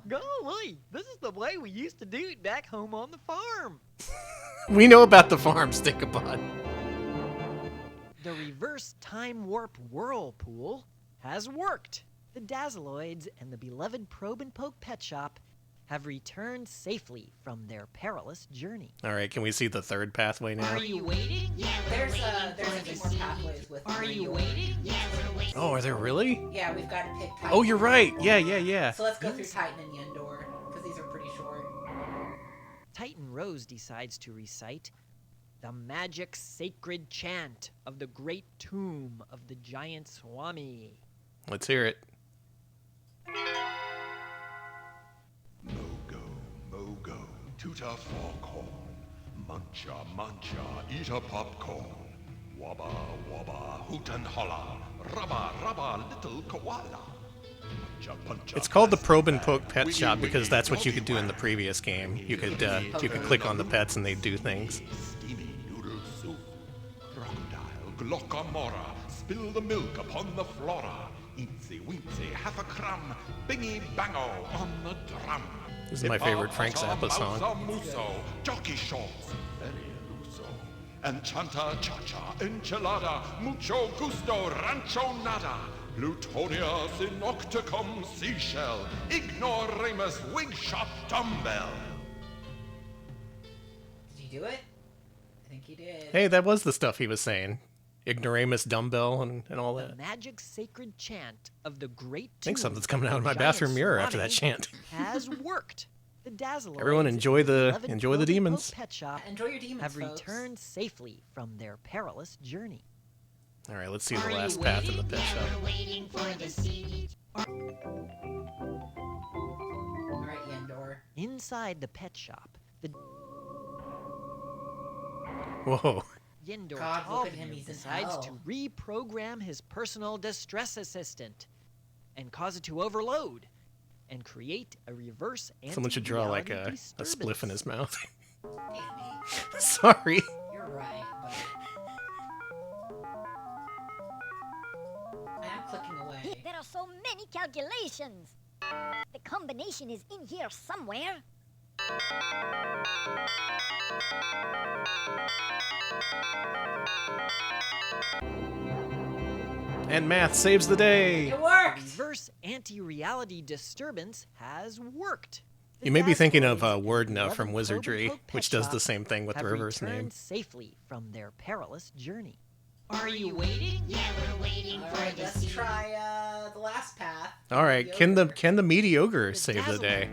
Golly, this is the way we used to do it back home on the farm. We know about the farm, Stinkabod. The reverse time warp whirlpool has worked. The Dazzeloids and the beloved Probe and Poke pet shop have returned safely from their perilous journey. All right, can we see the third pathway now? Are you waiting? Yeah, there's a few more pathways with. Are you waiting? Yeah, we're waiting. Oh, are there really? Yeah, we've got to pick. Titan. Oh, you're right. Yeah. So let's go through Titan and Yendor because these are pretty short. Titan Rose decides to recite the magic sacred chant of the great tomb of the giant Swami. Let's hear it. Mogo, tuta foghorn, muncha, muncha, eat a popcorn. Wabba, wabba, hoot and holla, rubba, rubba, little koala. Puncha, puncha, It's called the Probe and Poke Pet Shop because that's what you could do in the previous game. You could click on the pets and they'd do things. steamy noodle soup. Crocodile, glockamora, spill the milk upon the flora. Eensy weensy, half a crumb, bingy bango on the drum. This is my favorite Frank Zappa song. Muso, jockey shorts, very luso. Enchanta, cha-cha, enchilada, mucho gusto, rancho nada. Plutonia, synocticum, seashell, ignoramus, wig shop, dumbbell. Did he do it? I think he did. Hey, that was the stuff he was saying. Ignoramus dumbbell and all The that. magic sacred chant of the great I think tomb something's coming out of the my giant bathroom mirror after that Swami chant. has worked. The Dazzeloids Everyone enjoy and the beloved Probe and Poke demons. Pet shop Enjoy your demons, have folks. returned safely from their perilous journey. All right, let's see the last path in the pet shop. waiting for the CD. All right, Yendor. Inside the pet shop, the Whoa. Yendor God, look at him, Tallview he's in decides hell. to reprogram his personal distress assistant and cause it to overload and create a reverse Someone should draw like anti-reality a spliff in his mouth. Damn it. Sorry. You're right, but I am clicking away. There are so many calculations. The combination is in here somewhere. And math saves the day. It worked! Reverse anti-reality disturbance has worked. The You may be thinking of Dazzeloids Word and Now 11 from Probe and Wizardry, Poke Pet which does Shop the same thing with the have reverse returned name. safely from their perilous journey. Are you waiting? Yeah, we're waiting All for right, the let's scene. try the last path. All right, can the mediocre save the day?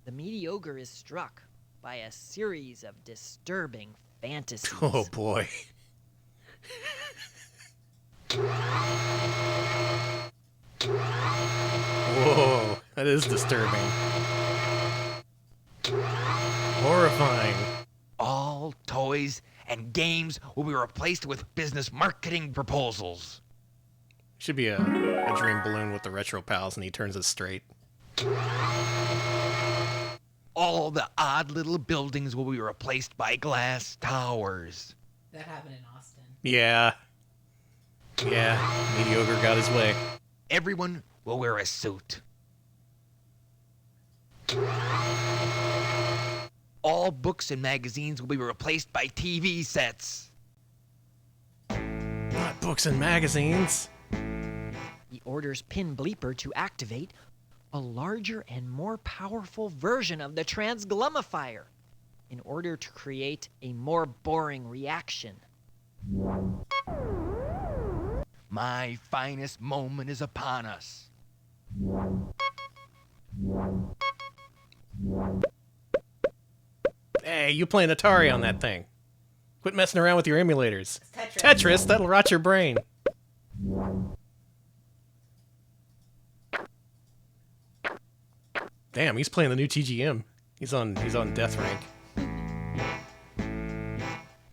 The mediocre is struck by a series of disturbing fantasies. Oh boy. Whoa, that is disturbing. Horrifying. All toys and games will be replaced with business marketing proposals. Should be a dream balloon with the retro pals and he turns it straight. All the odd little buildings will be replaced by glass towers. That happened in Austin. Yeah. Yeah, mediocre got his way. Everyone will wear a suit. All books and magazines will be replaced by TV sets. Not books and magazines. He orders Pin Bleeper to activate a larger and more powerful version of the transglumifier in order to create a more boring reaction. My finest moment is upon us. Hey, you playing Atari on that thing. Quit messing around with your emulators. Tetris, that'll rot your brain. Damn, he's playing the new TGM. He's on death rank.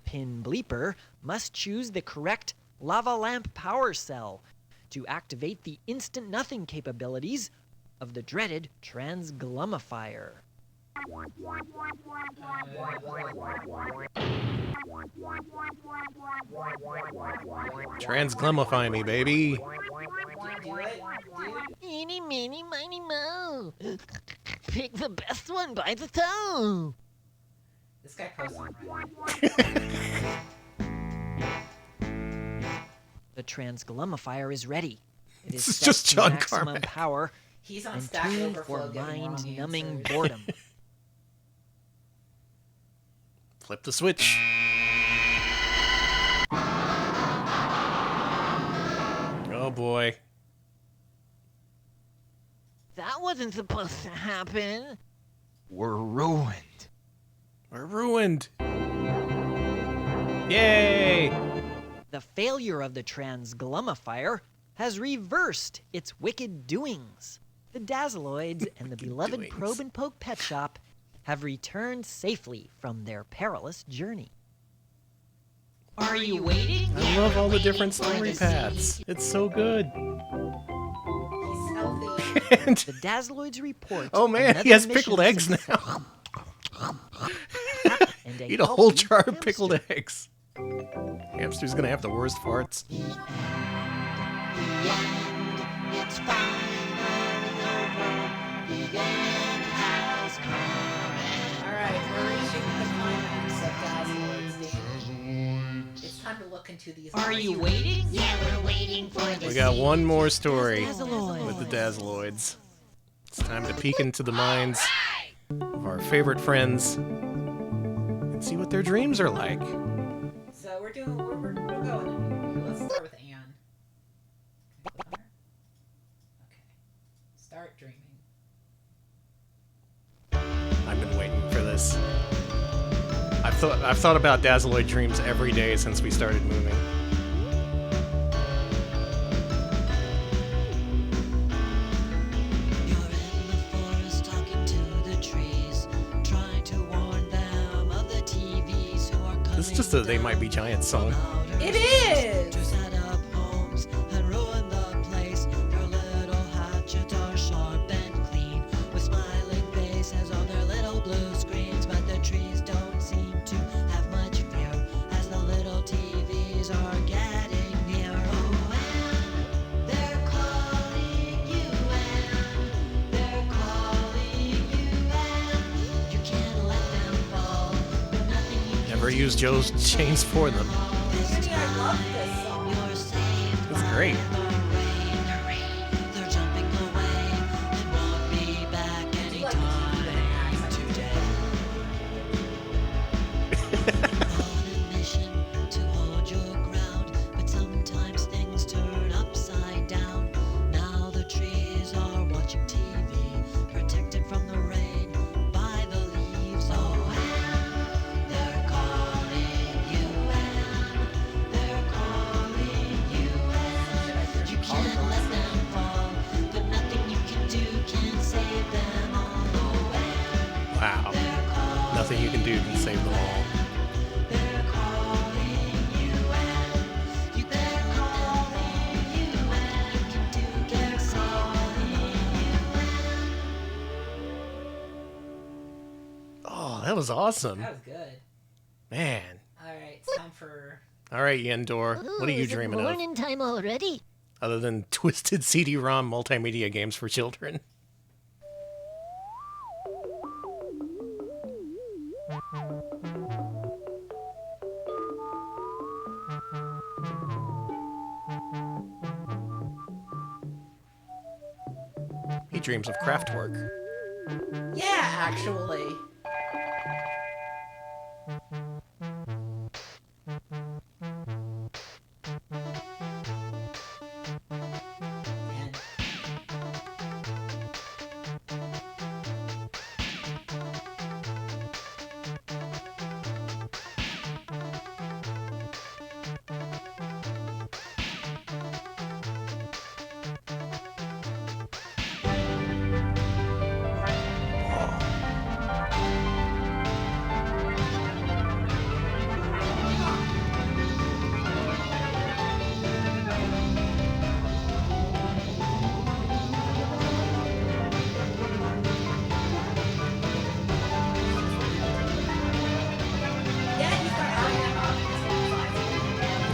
Pin Bleeper must choose the correct lava lamp power cell to activate the instant nothing capabilities of the dreaded transglumifier. Transglumify me, baby. Eeny, meeny, miny, moe. Pick the best one by the toe. This guy posted. The transglumifier is ready. It is This is set just to John maximum Carmack. power He's on and Stack tuned Overflow for giving wrong mind-numbing answers. boredom. Flip the switch. Oh boy. That wasn't supposed to happen. We're ruined. We're ruined. Yay! The failure of the transglumifier has reversed its wicked doings. The Dazzeloids and the beloved doings. Probe and Poke Pet Shop have returned safely from their perilous journey. Are you waiting? I love all the different story paths. It's so good. He's healthy. The Dazzeloids report. Oh man, another he has mission pickled eggs success. now. And Eat a whole healthy jar of hamster. pickled eggs. Hamster's gonna have the worst farts. It's finally over. The end has come. Alright, we're reaching the climax of Dazzeloids. It's time to look into these. Are you waiting? Yeah, we're waiting for the We got scene. one more story Dazzeloids. with the Dazzeloids. It's time to peek into the minds of our favorite friends and see what their dreams are like. So we're going. Let's start with Anne. Okay. Start dreaming. I've been waiting for this. I've thought about Dazzeloid dreams every day since we started moving. You're in the forest talking to the trees, trying to warn them of the TVs who are coming. This is just a They Might Be Giants song. It is! To set up homes and ruin the place. Their little hatchets are sharp and clean, with smiling faces on their little blue screens. But the trees don't seem to have much fear as the little TVs are getting near. Oh, and they're calling you, and they're calling you, and you can't let them fall. But nothing you can Never use Joe's chains for them. Anthony, I love great. They're jumping away and won't be back anytime today. On a mission to hold your ground, but sometimes things turn upside down. Now the trees are watching TV, protected from the rain by the leaves. Oh, and they're calling you, and they're calling you, and you can't let them fall, but nothing you can do can save them all. Oh, and Wow. Nothing you can do can save them all. they're calling you, and you can't calling you, and you can do can save you. Oh, that was awesome. That was good. Man. All right, it's time for. All right, Yendor, what are you is it dreaming of? morning time already? Other than twisted CD-ROM multimedia games for children. He dreams of craft work. Yeah, actually.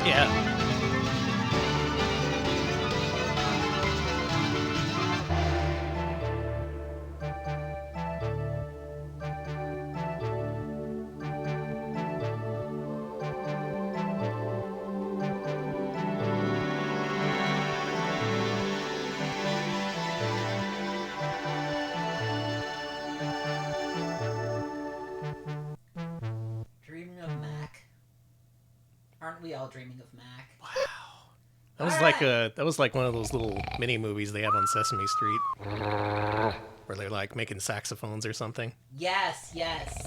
Yeah. Dreaming of Mac. Aren't we all dreaming of Mac? That was like one of those little mini movies they have on Sesame Street. Where they're like making saxophones or something. Yes, yes.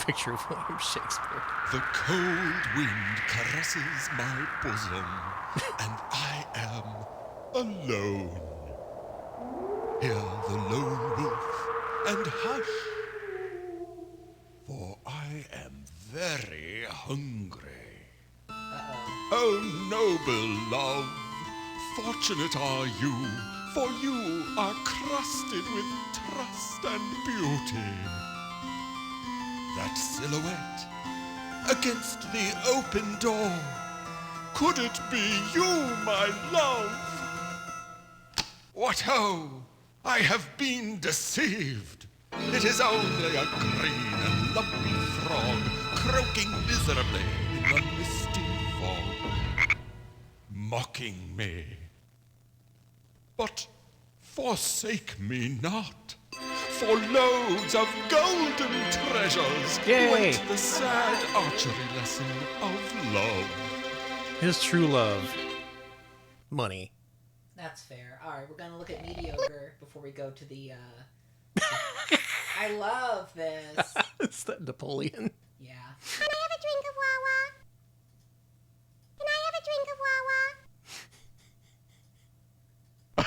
Picture of William Shakespeare. The cold wind caresses my bosom, and I am alone. Hear the lone wolf and hush, for I am very hungry. Oh, noble love, fortunate are you, for you are crusted with trust and beauty. That silhouette against the open door, could it be you, my love? What ho! I have been deceived. It is only a green and lumpy frog croaking miserably in the misty fog, mocking me. But forsake me not, for loads of golden treasures Yay. went the sad archery lesson of love. His true love. Money. That's fair. All right, we're gonna look at mediocre before we go to the. I love this. It's that Napoleon. Yeah. Can I have a drink of Wawa? Can I have a drink of Wawa?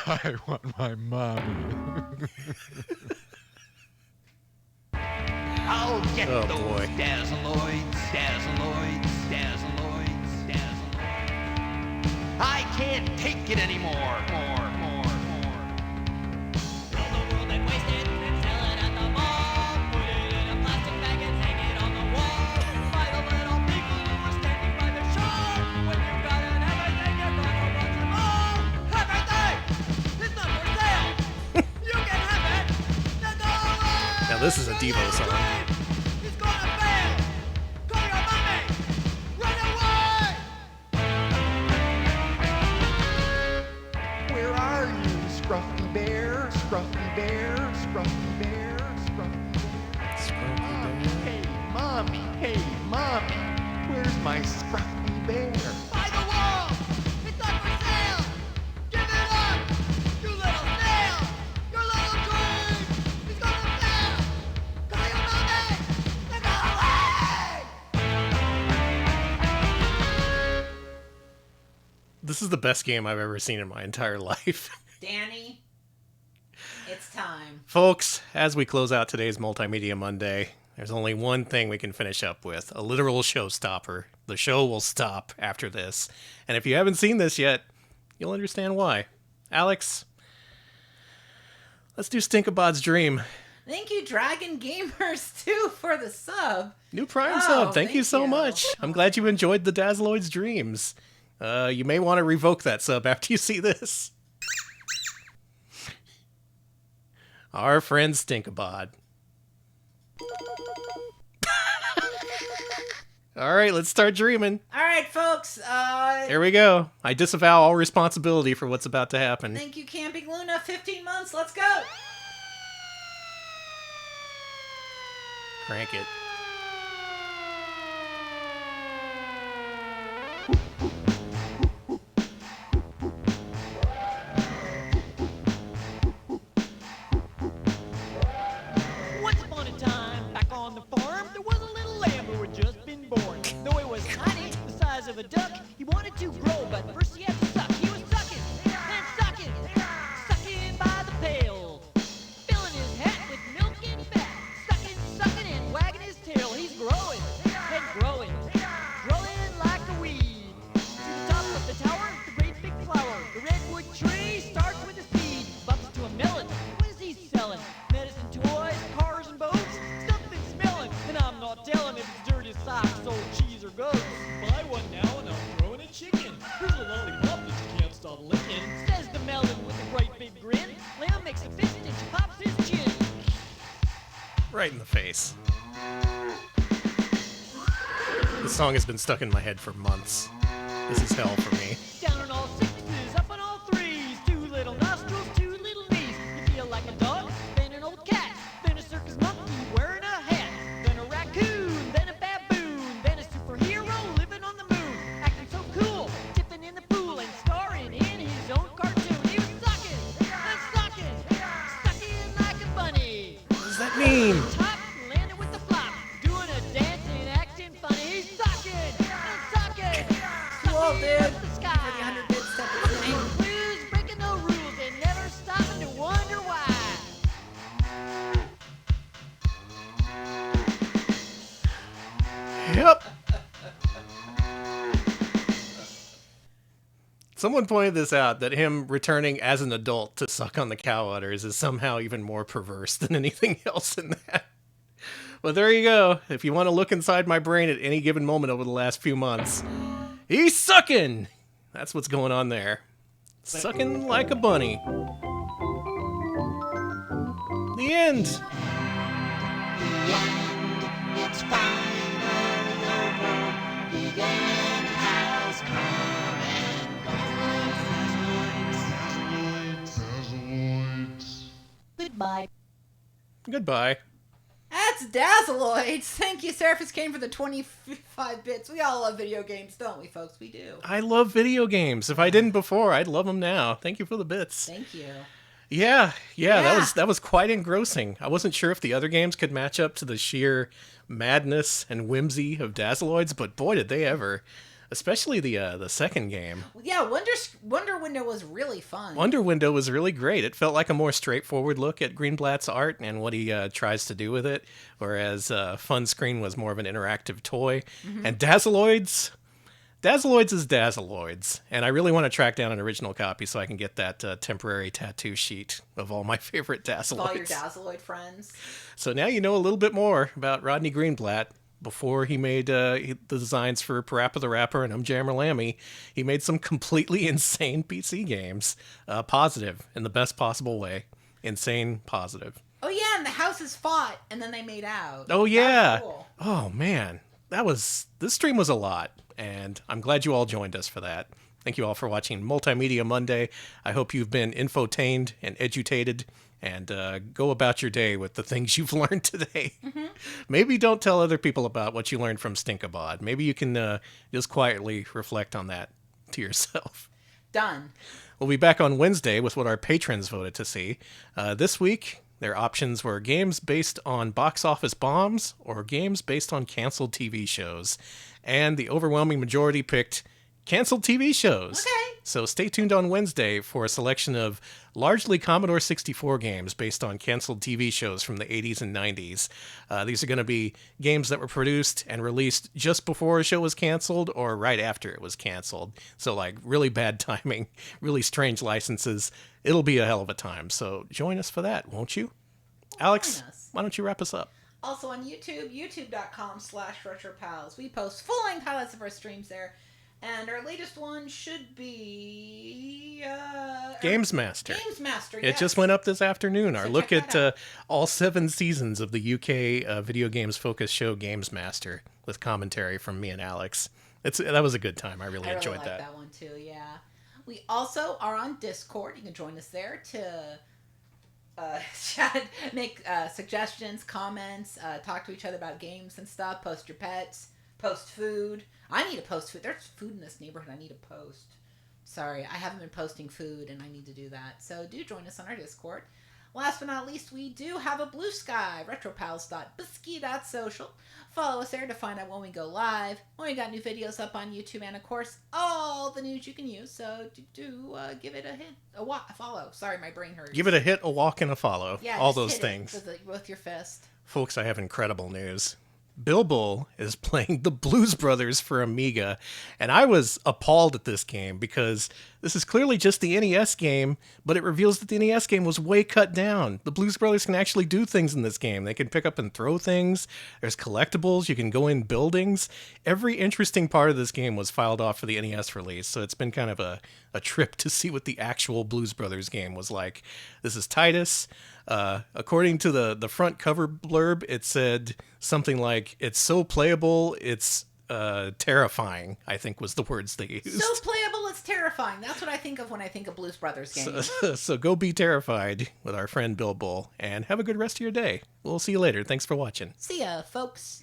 I want my mommy. I'll get Oh, those boy. Dazzeloids, Dazzeloids, Dazzeloids, Dazzeloids. I can't take it anymore. More. Fill the world and waste it and sell it at the mall. Put it in a plastic bag and hang it on the wall. By the little people who are standing by the shore. When you've got an everything, you're gonna want them all. Everything! It's not for sale! You can have it! Then go away! Now this is a Devo song. It's gonna fail! Call your mommy! Run away! Scruffy Bear, Scruffy Bear. Hey, Mommy, where's my Scruffy Bear? By the wall! It's up for sale! Give it up! You little snail! Your little dream is gonna fail! Call your mommy! To go away! This is the best game I've ever seen in my entire life. Danny, it's time. Folks, as we close out today's Multimedia Monday, there's only one thing we can finish up with, a literal showstopper. The show will stop after this. And if you haven't seen this yet, you'll understand why. Alex, let's do Stinkabod's Dream. Thank you, Dragon Gamers, too, for the sub. New Prime sub. Thank you so much. I'm glad you enjoyed the Dazzeloids Dreams. You may want to revoke that sub after you see this. Our friend Stinkabod. All right, let's start dreaming. All right, folks. Here we go. I disavow all responsibility for what's about to happen. Thank you, Camping Luna. 15 months. Let's go. Crank it. Once upon a time, back on the farm, there was a little lamb who had just been born. Though it was tiny, the size of a duck, he wanted to grow, but first he had to suck. He was sucking and sucking, sucking by the pail, filling his hat with milk and fat, sucking and wagging his tail. He's growing and growing, growing like a weed. To the top of the tower, the great big flower, the redwood tree starts with a seed, bumps to a melon. What is he selling? Medicine, toys, cars and boats, something smelling, and I'm not telling if it's dirty socks, old cheese or goats. Buy one now and I'm throwing a chicken. Here's a lollipop that you can't stop licking. Says the melon with a great big grin. Lamb makes a fist and she pops his chin. Right in the face. This song has been stuck in my head for months. This is hell for me. Down on all sixes, up on all threes. Two little nostrils, two little knees. You feel like a dog, then an old cat, then a circus monkey wearing a hat, then a raccoon, then a baboon, then a superhero living on the moon, acting so cool, tipping in the pool and starring in his own cartoon. He was sucking and sucking, sucking like a bunny. What does that mean? Top, landing with the flop, doing a dance and acting funny. He's sucking and sucking. Cool, dude. The sky. For the 100 bits step of the name. Blues, breaking no rules and never stopping to wonder why. Yep. Someone pointed this out, that him returning as an adult to suck on the cow udders is somehow even more perverse than anything else in that. But there you go. If you want to look inside my brain at any given moment over the last few months, he's sucking! That's what's going on there. Sucking like a bunny. The end. It's finally over. The end has come and gone. Goodbye. Goodbye. That's Dazzeloids. Thank you, Surface Kane, for the 25 bits. We all love video games, don't we, folks? We do. I love video games. If I didn't before, I'd love them now. Thank you for the bits. Thank you. Yeah, that was quite engrossing. I wasn't sure if the other games could match up to the sheer madness and whimsy of Dazzeloids, but boy, did they ever. Especially the second game. Yeah, Wonder Window was really fun. Wonder Window was really great. It felt like a more straightforward look at Greenblat's art and what he tries to do with it, whereas Funscreen was more of an interactive toy. Mhm. And Dazzeloids is Dazzeloids, and I really want to track down an original copy so I can get that temporary tattoo sheet of all my favorite With all your Dazzeloids. Dazzeloid friends. So now you know a little bit more about Rodney Greenblat. Before he made the designs for Parappa the Rapper and Jammer Lammy, he made some completely insane PC games. Positive, in the best possible way. Insane, positive. Oh yeah, and the houses fought, and then they made out. Oh yeah. That was cool. Oh man, this stream was a lot, and I'm glad you all joined us for that. Thank you all for watching Multimedia Monday. I hope you've been infotained and edutained and go about your day with the things you've learned today. Maybe don't tell other people about what you learned from Stinkabod. Maybe you can just quietly reflect on that to yourself. Done. We'll be back on Wednesday with what our patrons voted to see. This week, their options were games based on box office bombs or games based on canceled TV shows. And the overwhelming majority picked canceled TV shows. Okay. So stay tuned on Wednesday for a selection of largely Commodore 64 games based on canceled TV shows from the 80s and 90s. These are going to be games that were produced and released just before a show was canceled or right after it was canceled. So like really bad timing, really strange licenses. It'll be a hell of a time. So join us for that, won't you? Alex, why don't you wrap us up? Also on YouTube, youtube.com/retropals. We post full-length highlights of our streams there. And our latest one should be... Games Master. Games Master, It just went up this afternoon. Our look at all 7 seasons of the UK video games focused show Games Master with commentary from me and Alex. That was a good time. I really enjoyed that. I really like that one too, yeah. We also are on Discord. You can join us there to chat, make suggestions, comments, talk to each other about games and stuff, post your pets, post food. I need to post food. There's food in this neighborhood I need to post. Sorry, I haven't been posting food and I need to do that. So do join us on our Discord. Last but not least, we do have a Blue Sky, retropals.bisky.social. Follow us there to find out when we go live, when we got new videos up on YouTube, and of course, all the news you can use. So do give it a hit, a follow. Sorry, my brain hurts. Give it a hit, a walk, and a follow. Yeah, all just those hit things. It with your fist. Folks, I have incredible news. Bilbo is playing the Blues Brothers for Amiga, and I was appalled at this game because this is clearly just the NES game, but it reveals that the NES game was way cut down. The Blues Brothers can actually do things in this game. They can pick up and throw things. There's collectibles. You can go in buildings. Every interesting part of this game was filed off for the NES release, so it's been kind of a trip to see what the actual Blues Brothers game was like. This is Titus. According to the front cover blurb, it said something like, it's so playable, it's terrifying, I think was the words they used. So playable, it's terrifying. That's what I think of when I think of Blues Brothers games. So go be terrified with our friend Bill Bull, and have a good rest of your day. We'll see you later. Thanks for watching. See ya, folks.